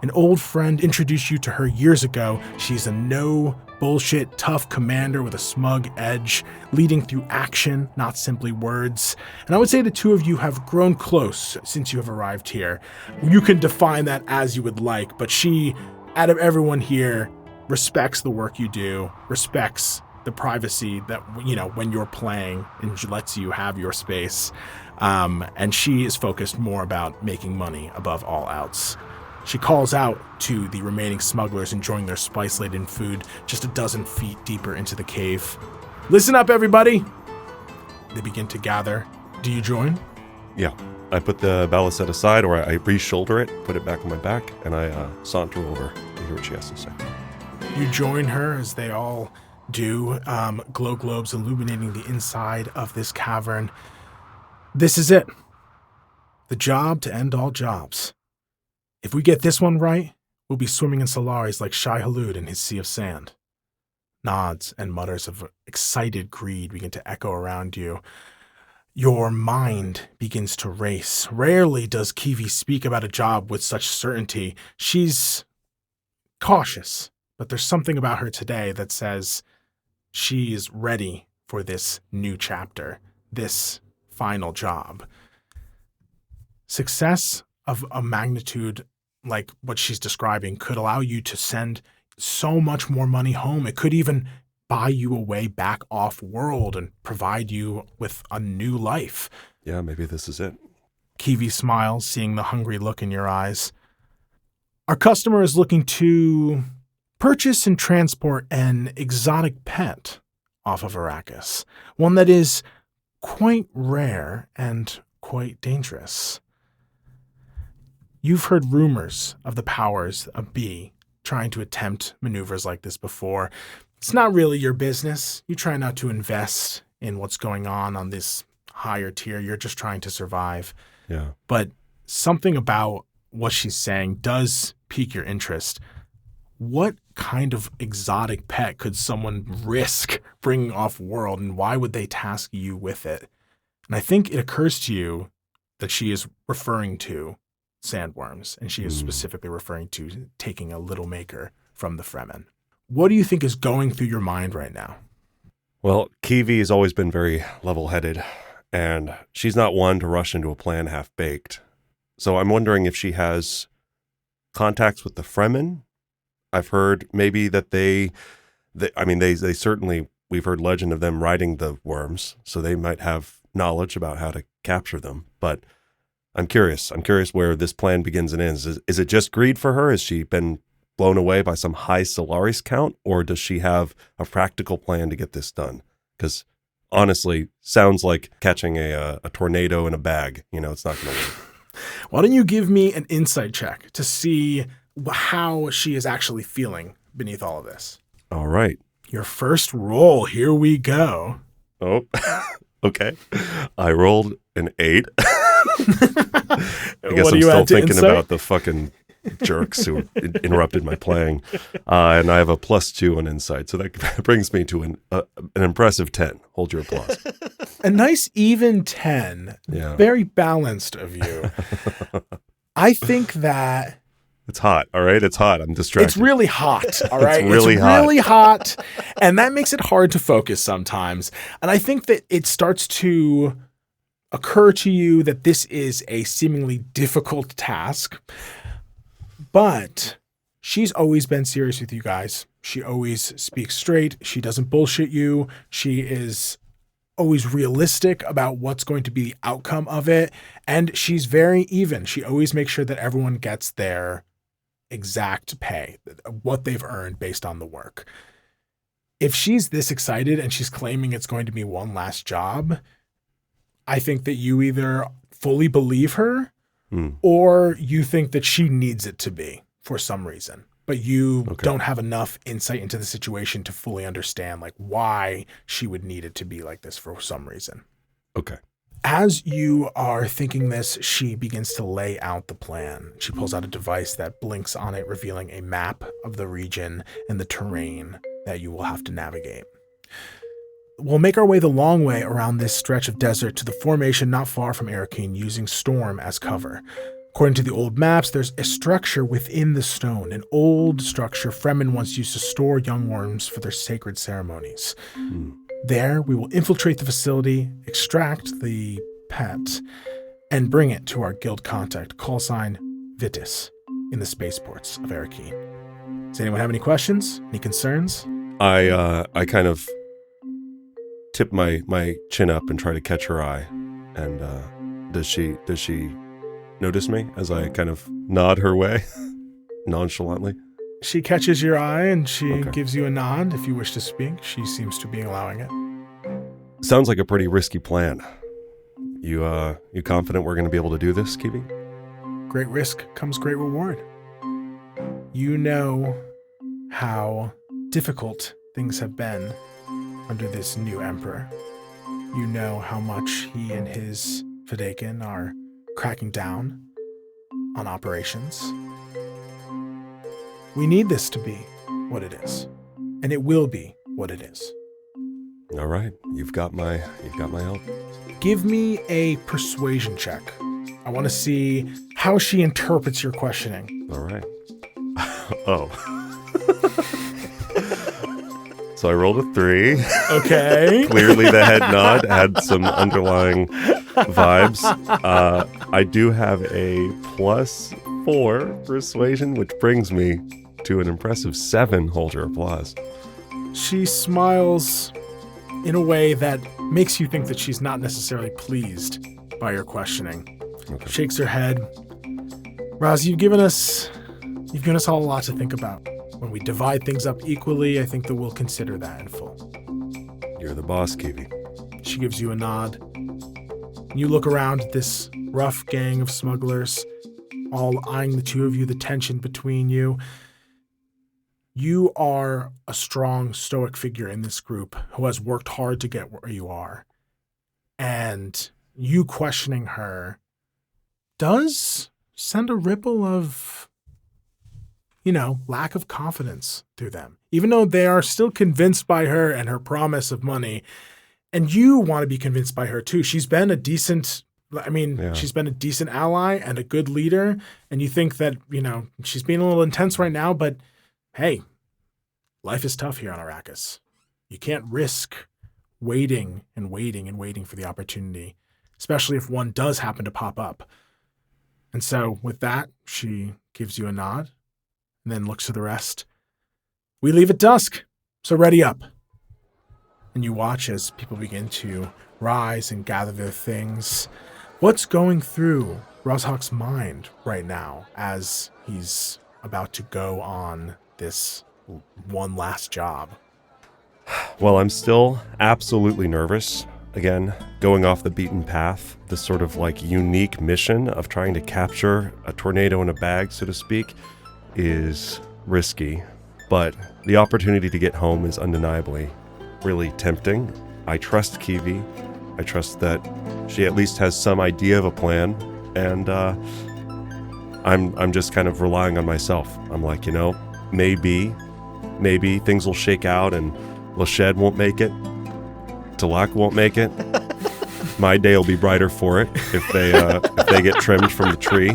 An old friend introduced you to her years ago. She's a no-bullshit, tough commander with a smug edge, leading through action, not simply words. And I would say the two of you have grown close since you have arrived here. You can define that as you would like, but she, out of everyone here, respects the work you do, respects the privacy that, when you're playing, and lets you have your space. And she is focused more about making money above all else. She calls out to the remaining smugglers enjoying their spice-laden food just a dozen feet deeper into the cave. "Listen up, everybody!" They begin to gather. Do you join? Yeah, I put the balisette aside, or I re-shoulder it, put it back on my back, and I saunter over to hear what she has to say. You join her as they all do, glow globes illuminating the inside of this cavern. This is it. The job to end all jobs. If we get this one right, we'll be swimming in Solaris like Shai Hulud in his sea of sand. Nods and mutters of excited greed begin to echo around you. Your mind begins to race. Rarely does Kiwi speak about a job with such certainty. She's cautious, but there's something about her today that says she is ready for this new chapter, this final job. Success of a magnitude like what she's describing could allow you to send so much more money home. It could even buy you a way back off world and provide you with a new life. Yeah, maybe this is it. Kiwi smiles, seeing the hungry look in your eyes. Our customer is looking to purchase and transport an exotic pet off of Arrakis, one that is quite rare and quite dangerous. You've heard rumors of the powers of B trying to attempt maneuvers like this before. It's not really your business. You try not to invest in what's going on this higher tier. You're just trying to survive. Yeah. But something about what she's saying does pique your interest. What kind of exotic pet could someone risk bringing off world, and why would they task you with it? And I think it occurs to you that she is referring to sandworms, and she is specifically referring to taking a little maker from the Fremen. What do you think is going through your mind right now? Well, Kiwi has always been very level-headed, and she's not one to rush into a plan half-baked. So I'm wondering if she has contacts with the Fremen. I've heard maybe that they certainly, we've heard legend of them riding the worms, so they might have knowledge about how to capture them. But I'm curious where this plan begins and ends. Is it just greed for her? Has she been blown away by some high Solaris count, or does she have a practical plan to get this done? Because honestly, sounds like catching a tornado in a bag. It's not going to work. Why don't you give me an insight check to see how she is actually feeling beneath all of this? All right. Your first roll. Here we go. Oh, okay. I rolled an 8. I guess I'm still thinking about the fucking jerks who interrupted my playing. And I have a +2 on insight. So that brings me to an impressive 10. Hold your applause. A nice even 10. Yeah. Very balanced of you. I think that... It's hot, all right? It's hot. I'm distracted. It's really hot, all right? It's really hot. And that makes it hard to focus sometimes. And I think that it starts to occur to you that this is a seemingly difficult task. But she's always been serious with you guys. She always speaks straight. She doesn't bullshit you. She is always realistic about what's going to be the outcome of it. And she's very even. She always makes sure that everyone gets their exact pay, what they've earned based on the work. If she's this excited and she's claiming it's going to be one last job, I think that you either fully believe her or you think that she needs it to be for some reason, but you don't have enough insight into the situation to fully understand why she would need it to be like this for some reason. Okay. As you are thinking this, she begins to lay out the plan. She pulls out a device that blinks on it, revealing a map of the region and the terrain that you will have to navigate. We'll make our way the long way around this stretch of desert to the formation not far from Arakeen, using storm as cover. According to the old maps, there's a structure within the stone, an old structure Fremen once used to store young worms for their sacred ceremonies. There, we will infiltrate the facility, extract the pet, and bring it to our guild contact, call sign Vitis, in the spaceports of Arakeen. Does anyone have any questions? Any concerns? I kind of tip my chin up and try to catch her eye. And does she notice me as I kind of nod her way nonchalantly? She catches your eye and she gives you a nod if you wish to speak. She seems to be allowing it. Sounds like a pretty risky plan. You confident we're going to be able to do this, Kiwi? Great risk comes great reward. You know how difficult things have been under this new emperor. You know how much he and his Fedaykin are cracking down on operations. We need this to be what it is, and it will be what it is. All right, you've got my help. Give me a persuasion check. I want to see how she interprets your questioning. All right. Oh. So I rolled a 3. Okay. Clearly the head nod had some underlying vibes. I do have a +4 persuasion, which brings me to an impressive 7. Hold your applause. She smiles in a way that makes you think that she's not necessarily pleased by your questioning. Okay. Shakes her head. Raz, you've given us all a lot to think about. When we divide things up equally, I think that we'll consider that in full. You're the boss, Kiwi. She gives you a nod. You look around at this rough gang of smugglers, all eyeing the two of you, the tension between you. You are a strong, stoic figure in this group who has worked hard to get where you are. And you questioning her does send a ripple of, lack of confidence through them. Even though they are still convinced by her and her promise of money, and you want to be convinced by her too. She's been a decent She's been a decent ally and a good leader, and you think that, she's being a little intense right now, but hey, life is tough here on Arrakis. You can't risk waiting and waiting and waiting for the opportunity, especially if one does happen to pop up. And so with that, she gives you a nod and then looks to the rest. We leave at dusk, so ready up. And you watch as people begin to rise and gather their things. What's going through Rozhok's mind right now as he's about to go on this one last job? Well, I'm still absolutely nervous. Again, going off the beaten path, this sort of unique mission of trying to capture a tornado in a bag, so to speak, is risky. But the opportunity to get home is undeniably really tempting. I trust Kiwi. I trust that she at least has some idea of a plan, and I'm just kind of relying on myself. I'm like, maybe things will shake out and Lashed won't make it. Talak won't make it. My day will be brighter for it if they get trimmed from the tree.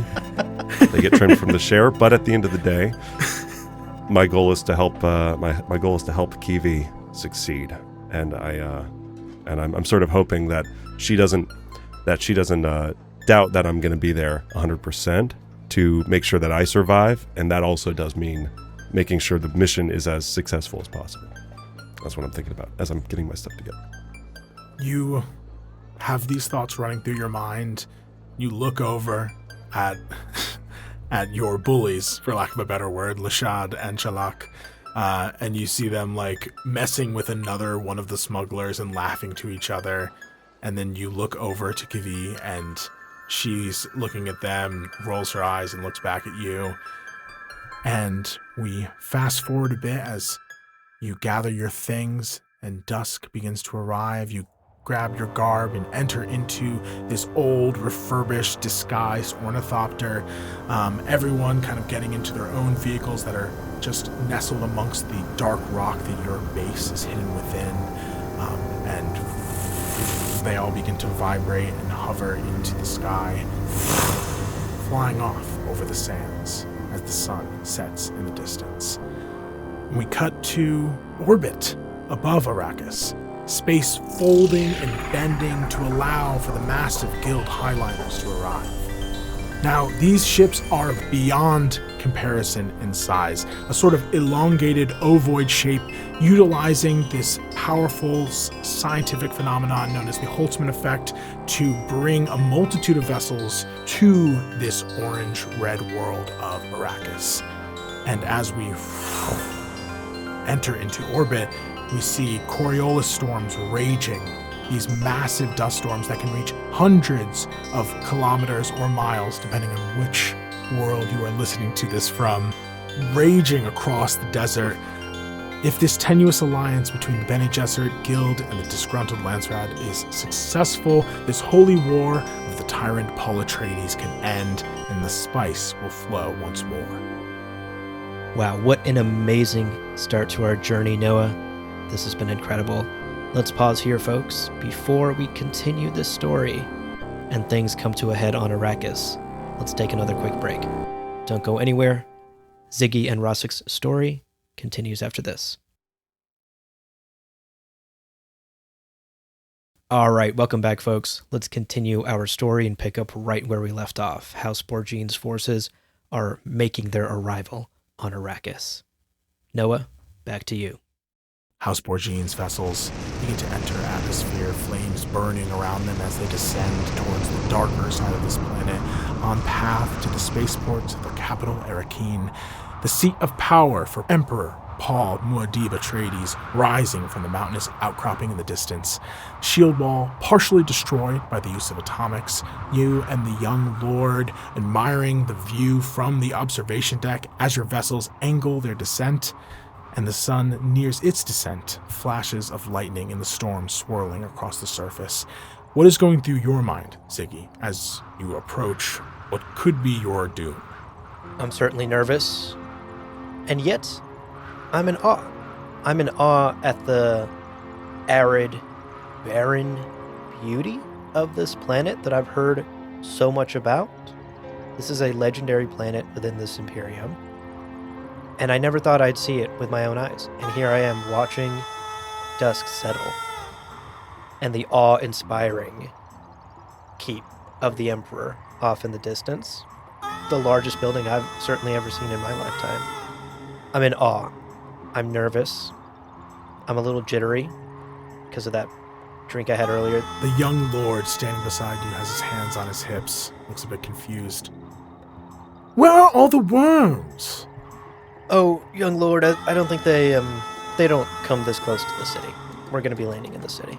They get trimmed from the share. But at the end of the day, my goal is to help. My goal is to help Kiwi succeed, and I'm sort of hoping that she doesn't doubt that I'm going to be there 100% to make sure that I survive, and that also does mean making sure the mission is as successful as possible. That's what I'm thinking about as I'm getting my stuff together. You have these thoughts running through your mind. You look over at your bullies, for lack of a better word, Lashad and Shalak, and you see them messing with another one of the smugglers and laughing to each other. And then you look over to Kivi, and she's looking at them, rolls her eyes, and looks back at you. And we fast forward a bit as you gather your things and dusk begins to arrive. You grab your garb and enter into this old, refurbished, disguised ornithopter. Everyone kind of getting into their own vehicles that are just nestled amongst the dark rock that your base is hidden within. And they all begin to vibrate and hover into the sky, flying off over the sands as the sun sets in the distance. And we cut to orbit above Arrakis, space folding and bending to allow for the massive guild highliners to arrive. Now, these ships are beyond comparison in size, a sort of elongated ovoid shape utilizing this powerful scientific phenomenon known as the Holtzman effect to bring a multitude of vessels to this orange-red world of Arrakis. And as we enter into orbit, we see Coriolis storms raging, these massive dust storms that can reach hundreds of kilometers or miles, depending on which world you are listening to this from, raging across the desert. If this tenuous alliance between the Bene Gesserit Guild and the disgruntled Landsraad is successful, this holy war of the tyrant Paul Atreides can end, and the spice will flow once more. Wow, what an amazing start to our journey, Noah. This has been incredible. Let's pause here, folks, before we continue this story and things come to a head on Arrakis. Let's take another quick break. Don't go anywhere. Ziggy and Rasik's story continues after this. All right, welcome back, folks. Let's continue our story and pick up right where we left off. House Borgine's forces are making their arrival on Arrakis. Noah, back to you. House Borgine's vessels begin to enter atmosphere, flames burning around them as they descend towards the darker side of this planet, on path to the spaceport of the capital, Arrakeen, the seat of power for Emperor Paul Muad'Dib Atreides, rising from the mountainous outcropping in the distance. Shield wall partially destroyed by the use of atomics. You and the young lord admiring the view from the observation deck as your vessels angle their descent, and the sun nears its descent, flashes of lightning in the storm swirling across the surface. What is going through your mind, Ziggy, as you approach what could be your doom? I'm certainly nervous, and yet I'm in awe. I'm in awe at the arid, barren beauty of this planet that I've heard so much about. This is a legendary planet within this Imperium, and I never thought I'd see it with my own eyes. And here I am watching dusk settle and the awe-inspiring keep of the Emperor off in the distance. The largest building I've certainly ever seen in my lifetime. I'm in awe. I'm nervous. I'm a little jittery because of that drink I had earlier. The young lord standing beside you has his hands on his hips, looks a bit confused. Where are all the worms? Oh, young lord, I don't think they don't come this close to the city. We're going to be landing in the city.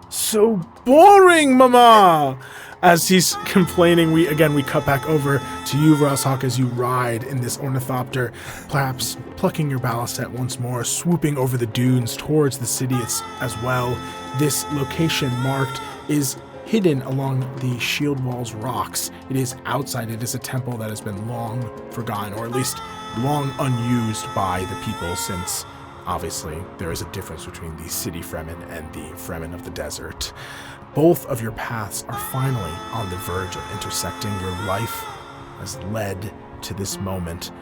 So boring, mama! As he's complaining, we cut back over to you, Razak, as you ride in this ornithopter, perhaps plucking your balisette once more, swooping over the dunes towards the city as well. This location marked is hidden along the shield wall's rocks. It is outside. It is a temple that has been long forgotten, or at least long unused by the people, since obviously there is a difference between the city Fremen and the Fremen of the desert. Both of your paths are finally on the verge of intersecting. Your life has led to this moment.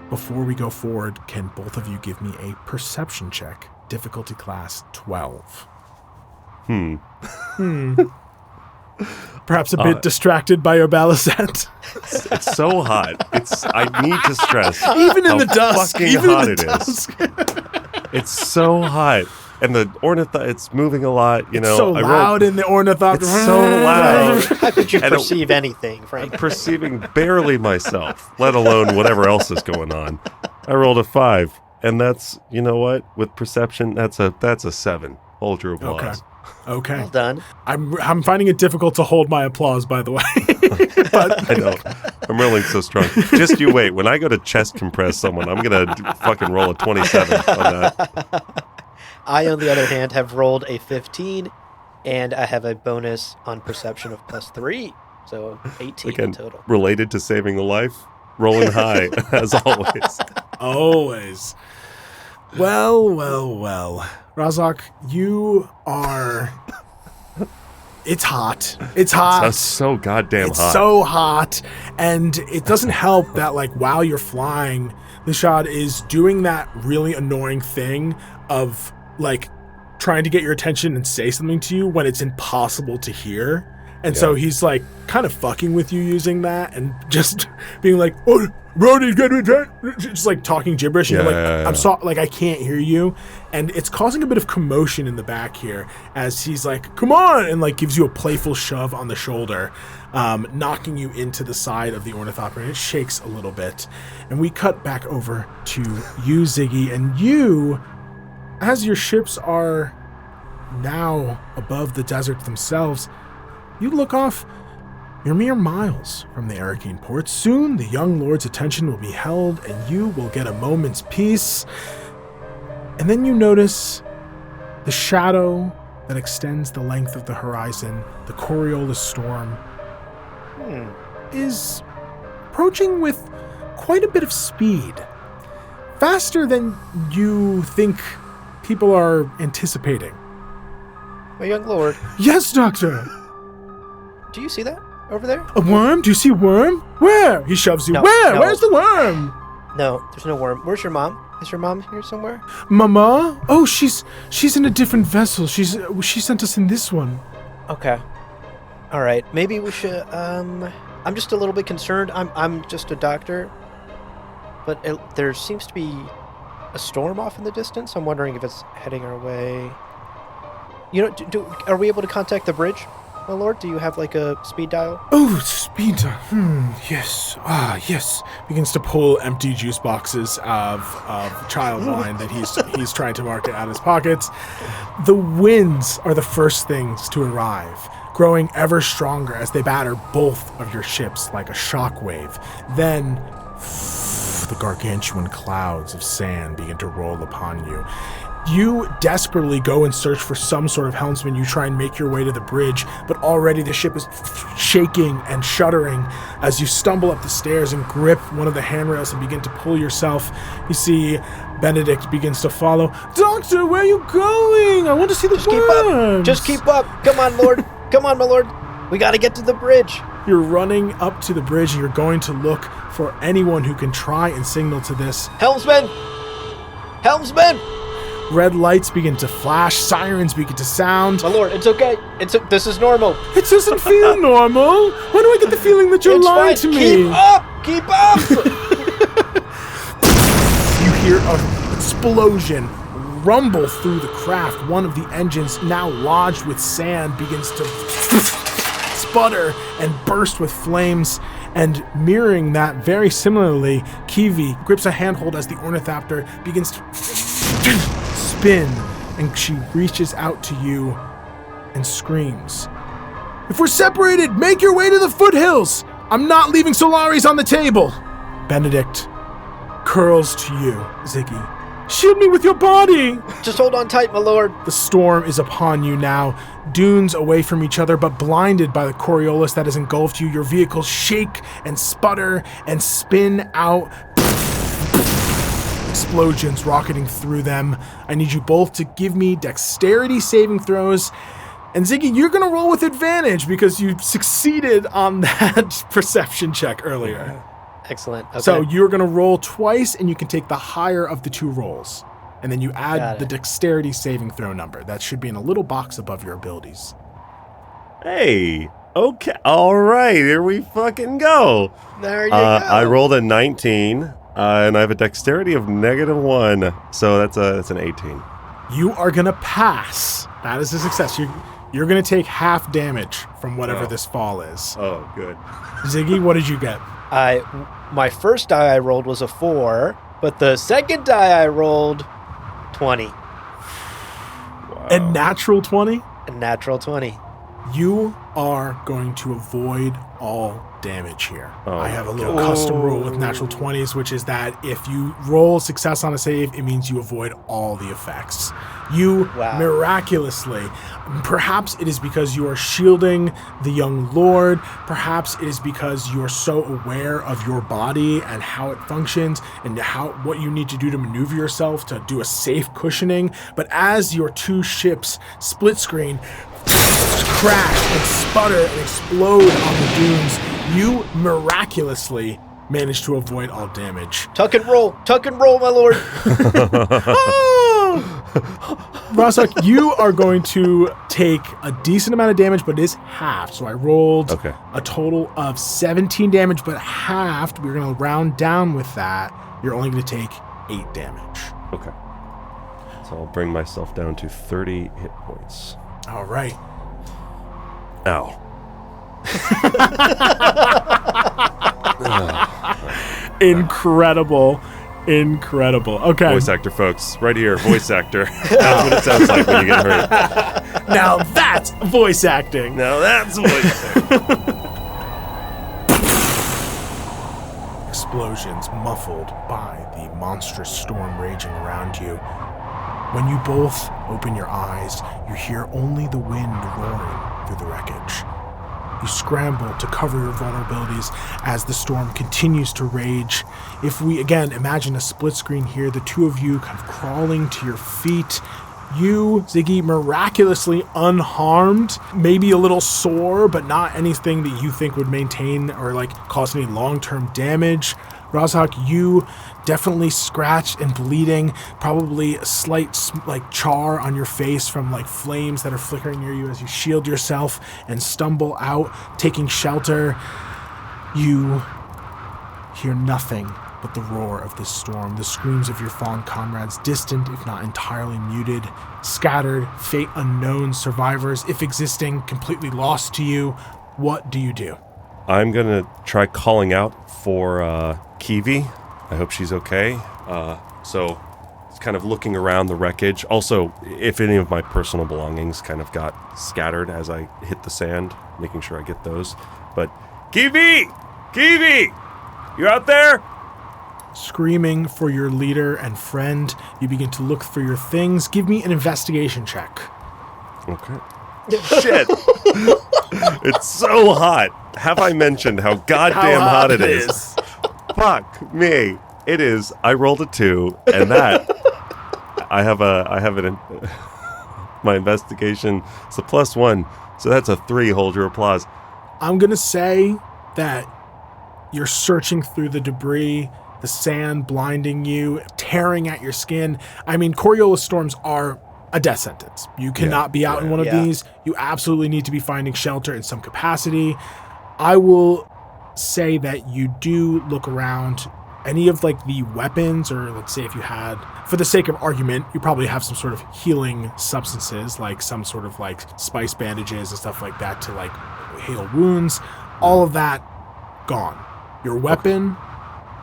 Before we go forward, can both of you give me a perception check? Difficulty class 12. Perhaps a bit distracted by your balisette. It's so hot. I need to stress Even in how the dusk. fucking Even hot in the it is. dusk. It's so hot. And the it's moving a lot, you know. So loud in the ornithopter. It's so loud. How could you I don't- perceive anything, I'm Frank? perceiving barely myself, let alone whatever else is going on. I rolled a 5, and that's, you know what? With perception, that's a 7. Hold your applause. Okay. Well done. I'm finding it difficult to hold my applause, by the way. But I know. I'm rolling so strong. Just you wait. When I go to chest compress someone, I'm going to fucking roll a 27 on that. I, on the other hand, have rolled a 15, and I have a bonus on perception of +3, so 18 Again, in total. related to saving a life, rolling high, as always. always. Well. Razak, you are... It's hot. It's hot. It's so goddamn It's hot. so hot, and it doesn't help that, like, while you're flying, Lishad is doing that really annoying thing of, like, trying to get your attention and say something to you when it's impossible to hear. And so he's, like, kind of fucking with you using that and just being like, oh, Brody, get me that. Just, like, talking gibberish. And you're like, I'm sorry, like, I can't hear you. And it's causing a bit of commotion in the back here as he's like, come on, and, like, gives you a playful shove on the shoulder, knocking you into the side of the ornithopter, and it shakes a little bit. And we cut back over to you, Ziggy, and you, as your ships are now above the desert themselves, you look off You're mere miles from the Arcane port. Soon, the young lord's attention will be held, and you will get a moment's peace. And then you notice the shadow that extends the length of the horizon, the Coriolis storm, is approaching with quite a bit of speed. Faster than you think people are anticipating. My young lord, Yes, Doctor! do you see that over there? A worm? Do you see a worm? Where? He shoves you. No, Where? no. Where's the worm? No, there's no worm. Where's your mom? Is your mom here somewhere? Mama? Oh, she's in a different vessel. She sent us in this one. Okay. All right. Maybe we should. I'm just a little bit concerned. I'm just a doctor, but there seems to be a storm off in the distance. I'm wondering if it's heading our way. You know, are we able to contact the bridge, my lord? Do you have like a speed dial? Oh, speed. Yes. Yes. Begins to pull empty juice boxes of child wine that he's trying to market out of his pockets. The winds are the first things to arrive, growing ever stronger as they batter both of your ships like a shockwave. Then the gargantuan clouds of sand begin to roll upon you. You desperately go and search for some sort of helmsman. You try and make your way to the bridge, but already the ship is shaking and shuddering as you stumble up the stairs and grip one of the handrails and begin to pull yourself. You see Benedict begins to follow. Doctor, where are you going? I want to see the Just keep up. worms." Just keep up. Come on, lord. Come on, my lord. We got to get to the bridge. You're running up to the bridge and you're going to look for anyone who can try and signal to this. Helmsman! Helmsman! Red lights begin to flash, sirens begin to sound. My lord, it's okay. This is normal. It doesn't feel normal. Why do I get the feeling that you're It's lying fine. to me? Keep up! Keep up! You hear an explosion rumble through the craft. One of the engines, now lodged with sand, begins to sputter and burst with flames. And mirroring that very similarly, Kiwi grips a handhold as the Ornithopter begins to spin, and she reaches out to you and screams, "If we're separated, make your way to the foothills! I'm not leaving Solaris on the table!" Benedict curls to you, Ziggy. "Shield me with your body!" Just hold on tight, my lord. The storm is upon you now, dunes away from each other, but blinded by the Coriolis that has engulfed you. Your vehicles shake and sputter and spin out. Explosions rocketing through them. I need you both to give me dexterity saving throws. And Ziggy, you're going to roll with advantage because you succeeded on that perception check earlier. Excellent. Okay. So you're going to roll twice, and you can take the higher of the two rolls. And then you add Got the it. dexterity saving throw number. That should be in a little box above your abilities. Hey, okay, all right, here we fucking go. There you go. I rolled a 19, and I have a dexterity of -1, so that's an 18. You are going to pass. That is a success. You're going to take half damage from whatever Oh. this fall is. Oh, good. Ziggy, what did you get? My first die I rolled was a 4, but the second die I rolled 20. Wow. A natural 20? A natural 20. You are going to avoid all damage here. Oh I have a my little God. custom rule with natural 20s, which is that if you roll success on a save, it means you avoid all the effects. You Wow. miraculously, perhaps it is because you are shielding the young lord, perhaps it is because you are so aware of your body and how it functions and what you need to do to maneuver yourself to do a safe cushioning, but as your two ships split screen, crash and sputter and explode on the dunes, you miraculously manage to avoid all damage. Tuck and roll, my lord. Rosok, you are going to take a decent amount of damage, but it is halved. So I rolled Okay. a total of 17 damage, but halved. We're going to round down with that. You're only going to take 8 damage. Okay. So I'll bring myself down to 30 hit points. All right. Ow. Incredible. Okay. Voice actor, folks. Right here, voice actor. That's what it sounds like when you get hurt. Now that's voice acting. Now that's voice actor. explosions muffled by the monstrous storm raging around you. When you both open your eyes, you hear only the wind roaring through the wreckage. You scramble to cover your vulnerabilities as the storm continues to rage. If we, again, imagine a split screen here, the two of you kind of crawling to your feet. You, Ziggy, miraculously unharmed, maybe a little sore, but not anything that you think would maintain or cause any long-term damage. Razhak, you definitely scratched and bleeding, probably a slight char on your face from flames that are flickering near you as you shield yourself and stumble out, taking shelter. You hear nothing but the roar of this storm, the screams of your fallen comrades, distant if not entirely muted, scattered, fate unknown, survivors, if existing, completely lost to you. What do you do? I'm going to try calling out for Kiwi. I hope she's okay. So it's kind of looking around the wreckage. Also, if any of my personal belongings kind of got scattered as I hit the sand, making sure I get those. But Kiwi! Kiwi! You out there? Screaming for your leader and friend, you begin to look for your things. Give me an investigation check. Okay. Shit. It's so hot. Have I mentioned how goddamn hot it is? Fuck me. It is. I rolled a 2, and that I have my investigation. It's a +1, so that's a 3. Hold your applause. I'm gonna say that you're searching through the debris, the sand blinding you, tearing at your skin. I mean, Coriolis storms are a death sentence. You cannot be out in one of these. You absolutely need to be finding shelter in some capacity. I will say that you do look around. Any of the weapons, or let's say if you had, for the sake of argument, you probably have some sort of healing substances, like some sort of spice bandages and stuff like that to heal wounds. All of that gone. Your weapon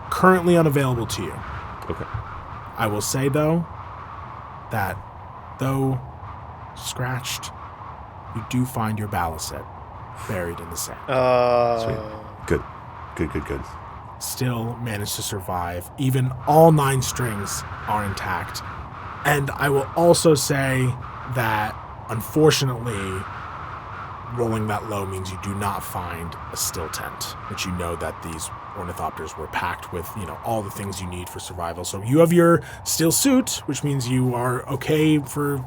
currently unavailable to you. Okay. I will say though that though scratched, you do find your balisette buried in the sand. Sweet. Good. Still managed to survive. Even all 9 strings are intact. And I will also say that, unfortunately, rolling that low means you do not find a still tent, which you know that these ornithopters were packed with, all the things you need for survival. So you have your still suit, which means you are okay for,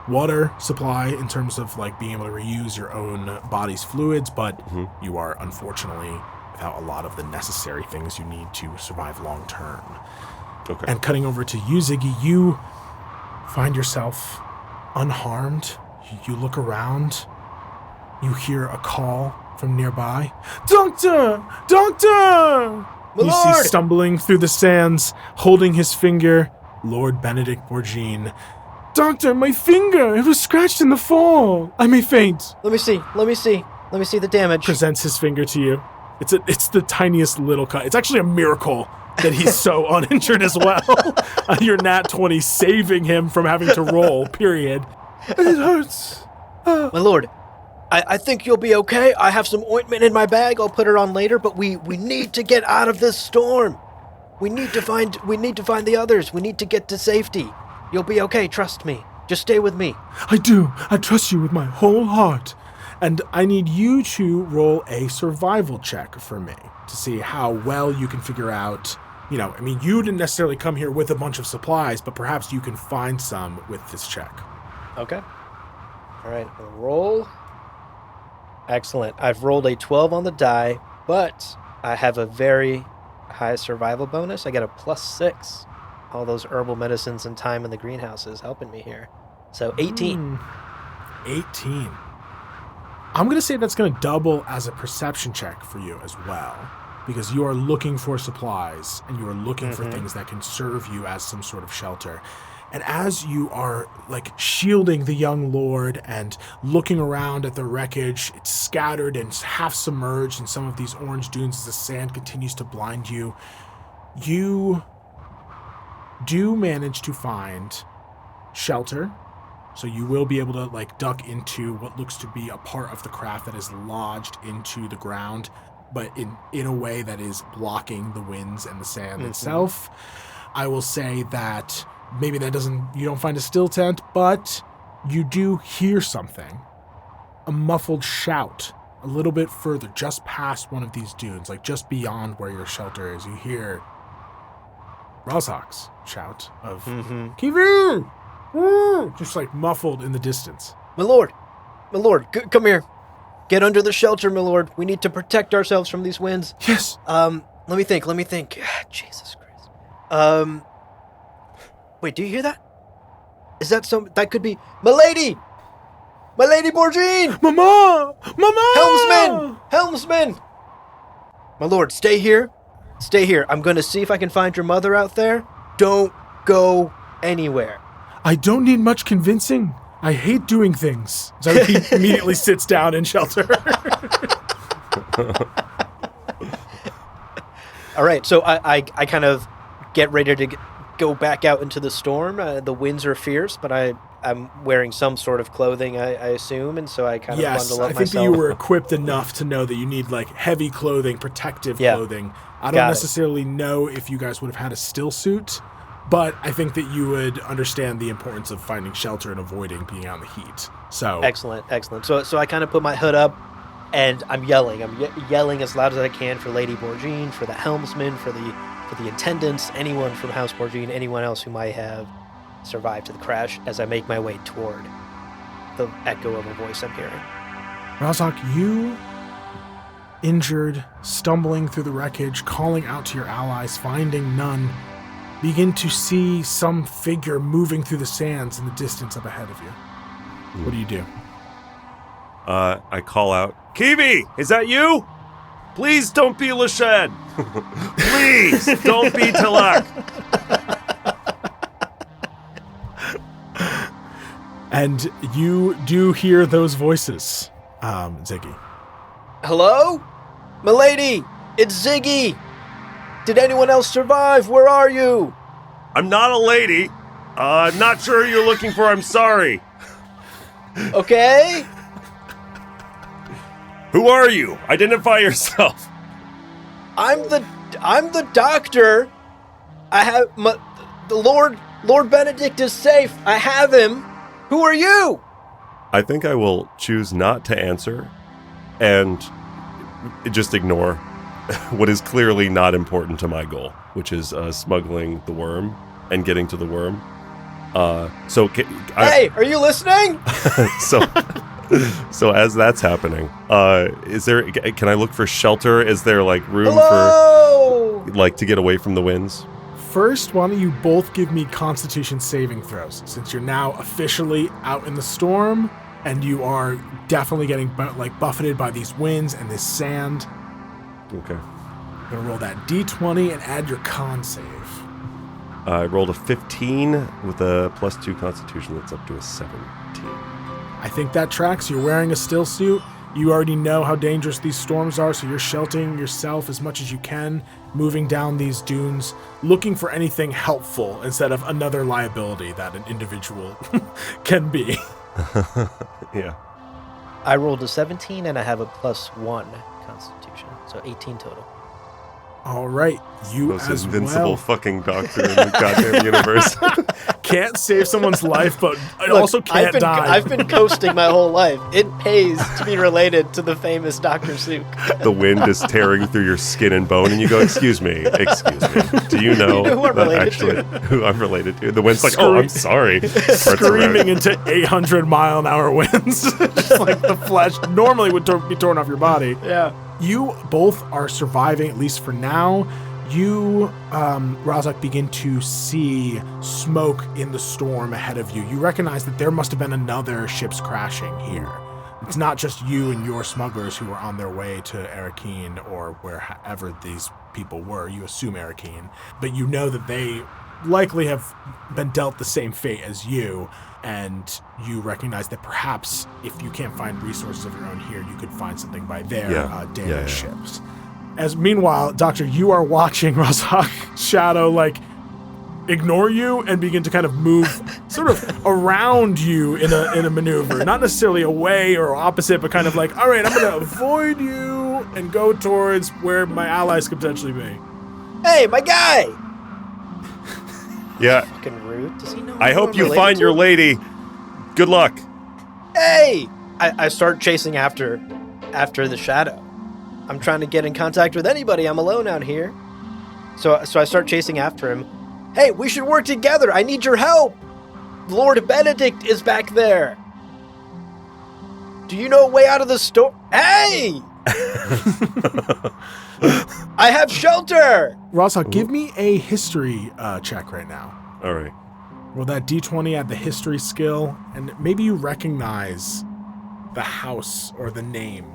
water supply in terms of being able to reuse your own body's fluids, but you are unfortunately without a lot of the necessary things you need to survive long term. Okay. And cutting over to you, Ziggy, you find yourself unharmed. You look around. You hear a call from nearby. Doctor! Doctor! You see stumbling through the sands, holding his finger, Lord Benedict Borgine. Doctor, my finger! It was scratched in the fall. I may faint. Let me see the damage. Presents his finger to you. It's the tiniest little cut. It's actually a miracle that he's so uninjured as well. Your nat 20 saving him from having to roll, period. It hurts. My lord, I think you'll be okay. I have some ointment in my bag. I'll put it on later, but we need to get out of this storm. We need to find the others. We need to get to safety. You'll be okay, trust me. Just stay with me. I do. I trust you with my whole heart. And I need you to roll a survival check for me to see how well you can figure out, you didn't necessarily come here with a bunch of supplies, but perhaps you can find some with this check. Okay. All right, roll. Excellent. I've rolled a 12 on the die, but I have a very high survival bonus. I get a +6. All those herbal medicines and time in the greenhouse is helping me here. So 18. 18. I'm going to say that's going to double as a perception check for you as well, because you are looking for supplies and you are looking for things that can serve you as some sort of shelter. And as you are shielding the young lord and looking around at the wreckage, it's scattered and half submerged in some of these orange dunes as the sand continues to blind you, you do manage to find shelter. So you will be able to duck into what looks to be a part of the craft that is lodged into the ground. but in a way that is blocking the winds and the sand itself. I will say that maybe you don't find a still tent, but you do hear something. A muffled shout a little bit further, just past one of these dunes, like just beyond where your shelter is. You hear Rozhok's shout of Kivu! Woo! Just like muffled in the distance. My lord, come here. Get under the shelter, my lord. We need to protect ourselves from these winds. Yes. Let me think. Jesus Christ. Wait, do you hear that? Is that that could be Milady! Milady Borgine! Mama! Helmsman! My lord, stay here. I'm going to see if I can find your mother out there. Don't go anywhere. I don't need much convincing. I hate doing things. So he immediately sits down in shelter. All right, so I kind of get ready to go back out into the storm. The winds are fierce, but I'm wearing some sort of clothing, I assume, and so I kind of bundle up myself. Yes, I think that you were equipped enough to know that you need like heavy clothing, protective clothing. I don't necessarily know if you guys would have had a still suit, but I think that you would understand the importance of finding shelter and avoiding being out in the heat. So excellent. So I kind of put my hood up, and I'm yelling. I'm yelling as loud as I can for Lady Borgine, for the helmsman, for the attendants, anyone from House Borgine, anyone else who might have survived to the crash. As I make my way toward the echo of a voice I'm hearing. Rozhok, you injured, stumbling through the wreckage, calling out to your allies, finding none, begin to see some figure moving through the sands in the distance up ahead of you. What do you do? I call out, Kiwi, is that you? Please don't be Lashed. Please don't be Talak. And you do hear those voices, Ziggy. Hello? Milady, it's Ziggy. Did anyone else survive? Where are you? I'm not a lady. I'm not sure who you're looking for. I'm sorry. Okay. Who are you? Identify yourself. I'm the doctor. I have the Lord Benedict is safe. I have him. Who are you? I think I will choose not to answer and just ignore what is clearly not important to my goal, which is smuggling the worm and getting to the worm. Hey, are you listening? So as that's happening, can I look for shelter? Is there like room Hello? for like to get away from the winds? First, why don't you both give me Constitution saving throws, since you're now officially out in the storm and you are definitely getting buffeted by these winds and this sand. Okay. I'm gonna roll that D20 and add your con save. I rolled a 15 with a +2 Constitution. That's up to a 17. I think that tracks. You're wearing a still suit. You already know how dangerous these storms are, so you're sheltering yourself as much as you can, moving down these dunes, looking for anything helpful instead of another liability that an individual can be. Yeah. I rolled a 17 and I have a +1 Constitution, so 18 total. All right, you Most as invincible well. fucking doctor in the goddamn universe. Can't save someone's life, but I Look, also can't die. I've been coasting my whole life. It pays to be related to the famous Dr. Seuss. The wind is tearing through your skin and bone, and you go, excuse me. Do you know, who I'm related to? Who I'm related to? The wind's like, oh, I'm sorry. Screaming into 800-mile-an-hour winds. Just like the flesh normally would be torn off your body. Yeah. You both are surviving, at least for now. You, Rozhok, begin to see smoke in the storm ahead of you. You recognize that there must have been another ship's crashing here. It's not just you and your smugglers who were on their way to Arakeen or wherever these people were. You assume Arakeen. But you know that they likely have been dealt the same fate as you. And you recognize that perhaps if you can't find resources of your own here, you could find something by their damaged ships. As meanwhile, Doctor, you are watching Rozhok Shadow ignore you and begin to kind of move sort of around you in a maneuver, not necessarily away or opposite, but kind of like, all right, I'm going to avoid you and go towards where my allies could potentially be. Hey, my guy! Yeah. Fucking rude. Does he know? I who hope I'm you related find to? your lady. Good luck. Hey! I start chasing after the shadow. I'm trying to get in contact with anybody. I'm alone out here. So I start chasing after him. Hey, we should work together. I need your help. Lord Benedict is back there. Do you know a way out of the storm? Hey! I have shelter. Rasa, give me a history check right now. All right. Roll that d20 at the history skill, and maybe you recognize the house or the name.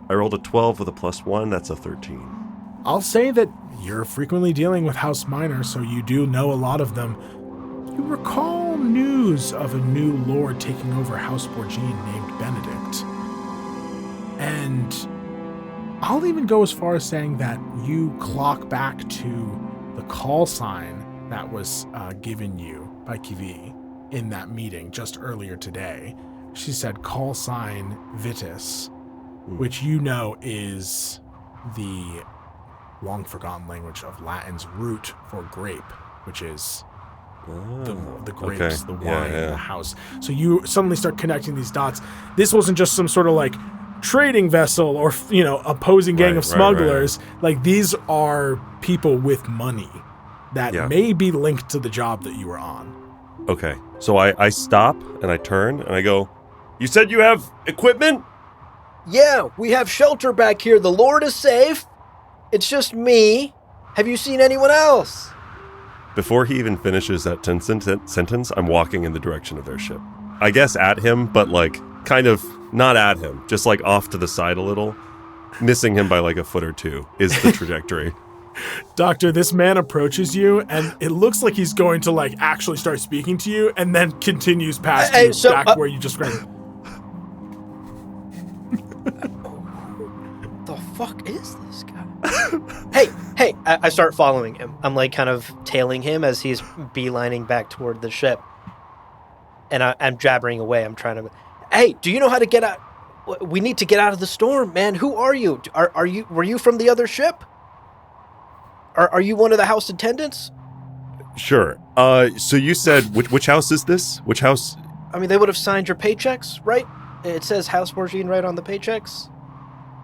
I rolled a 12 with a +1. That's a 13. I'll say that you're frequently dealing with House Minor, so you do know a lot of them. You recall news of a new lord taking over House Borgine named Benedict. And I'll even go as far as saying that you clock back to the call sign that was given you by Kivi in that meeting just earlier today. She said call sign Vitus, which you know is the long forgotten language of Latin's root for grape, which is the grapes, the wine, the house. So you suddenly start connecting these dots. This wasn't just some sort of like trading vessel or, opposing gang of smugglers. Right. Like these are people with money that may be linked to the job that you were on. Okay. So I stop and I turn and I go, you said you have equipment? Yeah, we have shelter back here. The Lord is safe. It's just me. Have you seen anyone else? Before he even finishes that sentence, I'm walking in the direction of their ship. I guess at him, but like kind of not at him, just like off to the side a little. Missing him by like a foot or two is the trajectory. Doctor, this man approaches you, and it looks like he's going to like actually start speaking to you, and then continues past you back where you just ran. The fuck is this guy? Hey, I start following him. I'm like kind of tailing him as he's beelining back toward the ship. And I'm jabbering away. I'm trying to... Hey, do you know how to get out? We need to get out of the storm, man. Who are you? Were you from the other ship? Are you one of the house attendants? Sure. So you said, which house is this? Which house? I mean, they would have signed your paychecks, right? It says House Borgine right on the paychecks.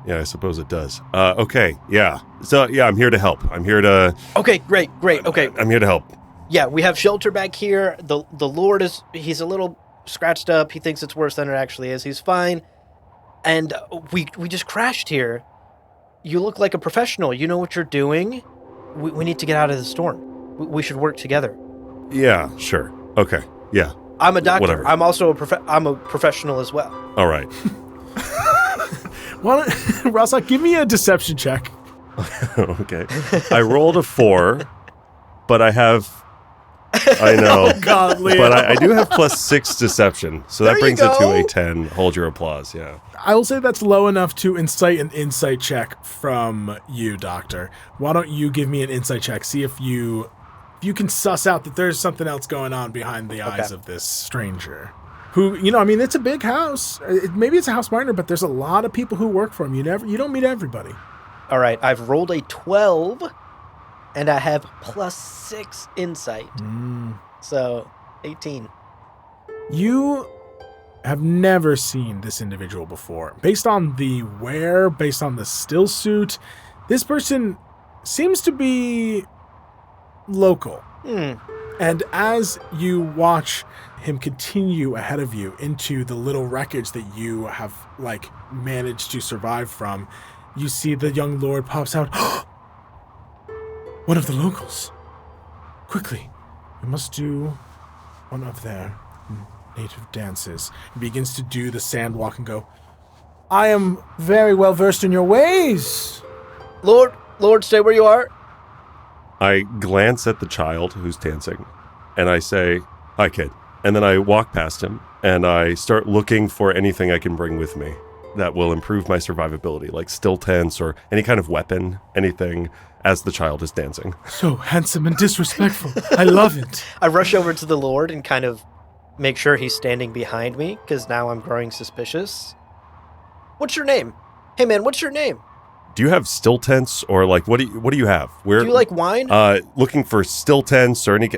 Yeah, I suppose it does. Okay, yeah. So, yeah, I'm here to help. I'm here to... Okay, great. Okay. I'm here to help. Yeah, we have shelter back here. The Lord he's a little scratched up. He thinks it's worse than it actually is. He's fine. And we just crashed here. You look like a professional. You know what you're doing. We need to get out of the storm. We should work together. Yeah, sure. Okay, yeah. I'm a doctor. Whatever. I'm also I'm a professional as well. All right. Rasa, give me a deception check. Okay. I rolled a 4, but I know. Oh, God, Leo. But I do have +6 deception, so that There you brings it to go. a 10. Hold your applause, yeah. I will say that's low enough to incite an insight check from you, Doctor. Why don't you give me an insight check? See if you can suss out that there's something else going on behind the eyes of this stranger. Who, it's a big house. Maybe it's a house minor, but there's a lot of people who work for him. You don't meet everybody. All right, I've rolled a 12, and I have +6 insight. So, 18. You have never seen this individual before. Based on the wear, based on the still suit, this person seems to be local. And as you watch him continue ahead of you into the little wreckage that you have managed to survive from, you see the young lord pops out. One of the locals. Quickly, we must do one of their native dances. He begins to do the sand walk and go, I am very well versed in your ways. Lord, stay where you are. I glance at the child who's dancing, and I say, hi, kid. And then I walk past him, and I start looking for anything I can bring with me that will improve my survivability, like still tents or any kind of weapon, anything, as the child is dancing. So handsome and disrespectful. I love it. I rush over to the Lord and kind of make sure he's standing behind me, because now I'm growing suspicious. What's your name? Hey, man, what's your name? Do you have still tents or like what do you have? Do you like wine? Looking for still tents or any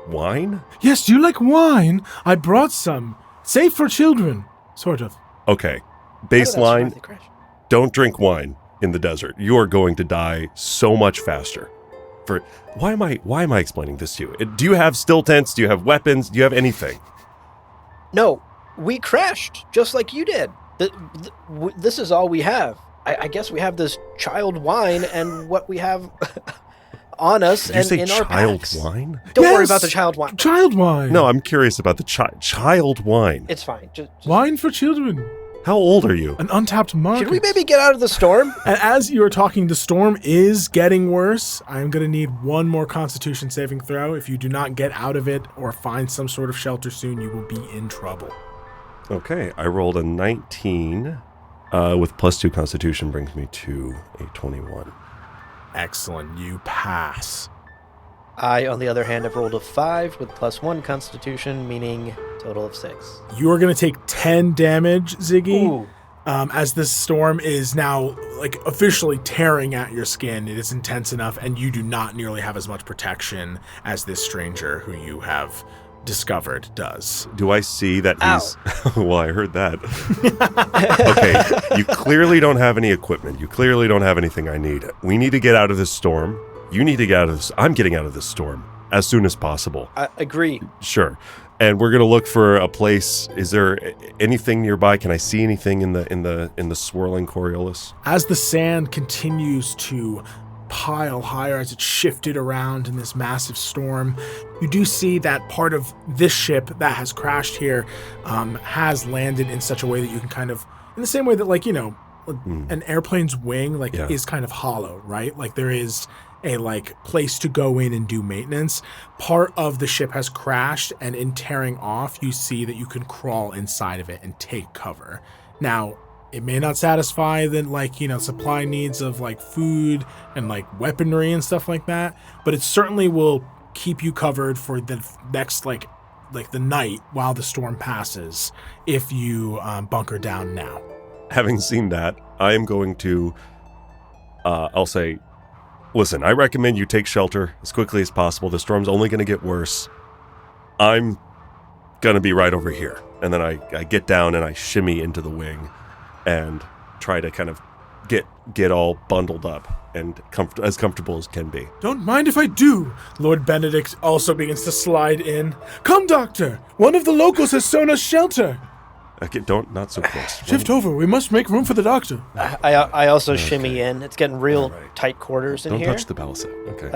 wine? Yes, do you like wine? I brought some. Safe for children, sort of. Okay. How did I survive Baseline, the crash? don't drink wine in the desert. You are going to die so much faster. Why am I explaining this to you? Do you have still tents? Do you have weapons? Do you have anything? No, we crashed just like you did. This is all we have. I guess we have this child wine and what we have on us Did and you say in our child packs. wine? Don't worry Yes! about the child wine. Child wine. No, I'm curious about the child wine. It's fine. Just Wine for children. How old are you? An untapped market. should we maybe get out of the storm? And as you are talking, the storm is getting worse. I'm going to need one more Constitution saving throw. If you do not get out of it or find some sort of shelter soon, you will be in trouble. Okay, I rolled a 19 with +2 Constitution brings me to a 21. Excellent. You pass. I, on the other hand, have rolled a 5 with +1 Constitution, meaning total of 6. You are going to take 10 damage, Ziggy. Ooh. As this storm is now like officially tearing at your skin. It is intense enough, and you do not nearly have as much protection as this stranger who you have discovered does. Do I see that Ow. he's... well, I heard that. Okay, you clearly don't have any equipment. You clearly don't have anything I need. We need to get out of this storm. You need to get out of this. I'm getting out of this storm as soon as possible. I agree. Sure. And we're gonna look for a place. Is there anything nearby? Can I see anything in the swirling Coriolis? As the sand continues to pile higher as it's shifted around in this massive storm, you do see that part of this ship that has crashed here has landed in such a way that you can kind of, in the same way that, like, you know, an airplane's wing is kind of hollow, right? Like there is a place to go in and do maintenance. Part of the ship has crashed, and in tearing off, you see that you can crawl inside of it and take cover. Now, it may not satisfy the supply needs of food and weaponry and stuff like that, but it certainly will keep you covered for the next the night while the storm passes if you bunker down now. Having seen that, I am going to I'll say, listen, I recommend you take shelter as quickly as possible. The storm's only going to get worse. I'm going to be right over here. And then I get down and I shimmy into the wing and try to kind of get all bundled up and as comfortable as can be. Don't mind if I do. Lord Benedict also begins to slide in. Come, Doctor! One of the locals has sewn us shelter! Okay, not so close. Shift over. We must make room for the Doctor. I also shimmy in. It's getting real right. tight quarters in Don't here. touch the palisade. Okay.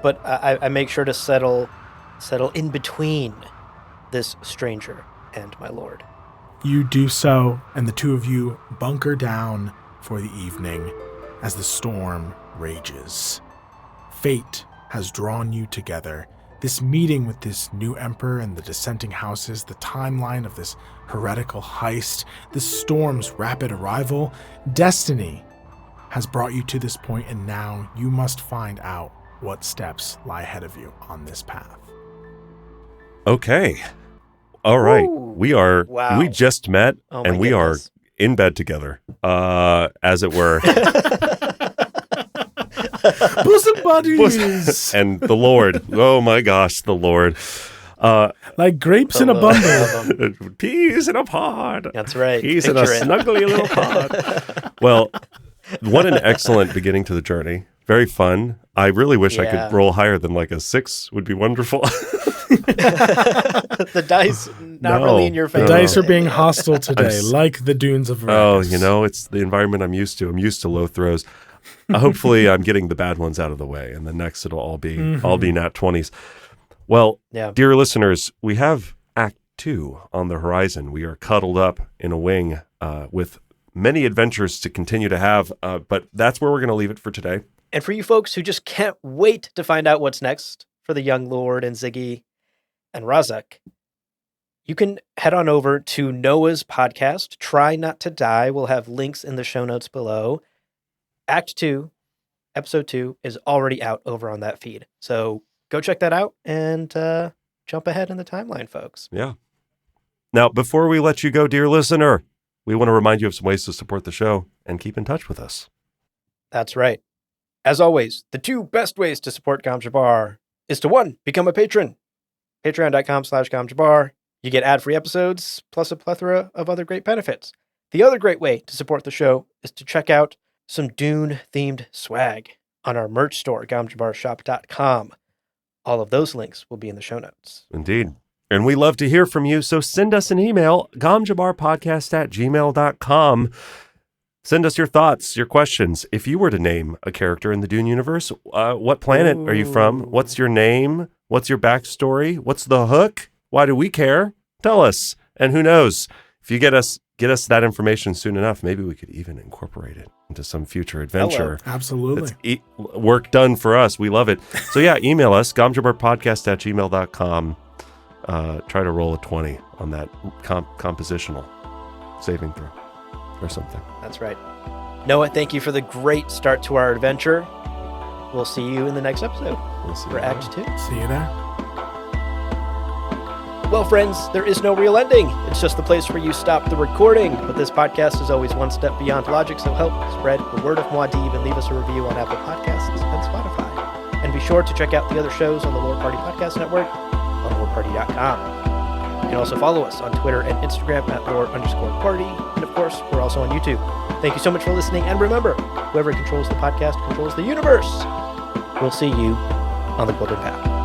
But I make sure to settle in between this stranger and my lord. You do so, and the two of you bunker down for the evening as the storm rages. Fate has drawn you together. This meeting with this new emperor and the dissenting houses, the timeline of this heretical heist, the storm's rapid arrival, destiny has brought you to this point, and now you must find out what steps lie ahead of you on this path. Okay. All right. Ooh. We just met Oh my and we goodness. are in bed together, as it were. Bosom buddies! And the Lord. Oh my gosh, the Lord. Like grapes in a bundle. Peas in a pod. That's right. Peas in a Picture it. snuggly little pod. Well, what an excellent beginning to the journey. Very fun. I really wish I Yeah. could roll higher than like a 6 would be wonderful. The dice not No. really in your The favor. The dice are being hostile today, I'm like the dunes of Oh, Arrakis. it's the environment I'm used to. I'm used to low throws. Hopefully I'm getting the bad ones out of the way, and the next it'll all be nat 20s. Well, Yeah. dear listeners, we have Act 2 on the horizon. We are cuddled up in a wing with many adventures to continue to have, but that's where we're going to leave it for today. And for you folks who just can't wait to find out what's next for the young lord and Ziggy and Razak, you can head on over to Noah's podcast, Try Not to Die. We'll have links in the show notes below. Act 2, Episode 2 is already out over on that feed. So go check that out and jump ahead in the timeline, folks. Yeah. Now, before we let you go, dear listener, we want to remind you of some ways to support the show and keep in touch with us. That's right. As always, the two best ways to support Gamjabar is to, one, become a patron. Patreon.com/Gamjabar. You get ad-free episodes, plus a plethora of other great benefits. The other great way to support the show is to check out some Dune-themed swag on our merch store, gamjabarshop.com. All of those links will be in the show notes. Indeed. And we love to hear from you, so send us an email, gamjabarpodcast@gmail.com. Send us your thoughts, your questions. If you were to name a character in the Dune universe, what planet are you from? What's your name? What's your backstory? What's the hook? Why do we care? Tell us. And who knows? If you get us that information soon enough, maybe we could even incorporate it into some future adventure. Hello. Absolutely. That's work done for us. We love it. So yeah, email us, gamjabarpodcast@gmail.com. Try to roll a 20 on that compositional saving throw or something. That's right. Noah, thank you for the great start to our adventure. We'll see you in the next episode We'll see for you Act 2. See you there. Well, friends, there is no real ending. It's just the place where you stop the recording. But this podcast is always one step beyond logic, so help spread the word of Muad'Dib and leave us a review on Apple Podcasts and Spotify. And be sure to check out the other shows on the Lore Party Podcast Network on loreparty.com. You can also follow us on Twitter and Instagram at lore_party. And of course, we're also on YouTube. Thank you so much for listening. And remember, whoever controls the podcast controls the universe. We'll see you on the Golden Path.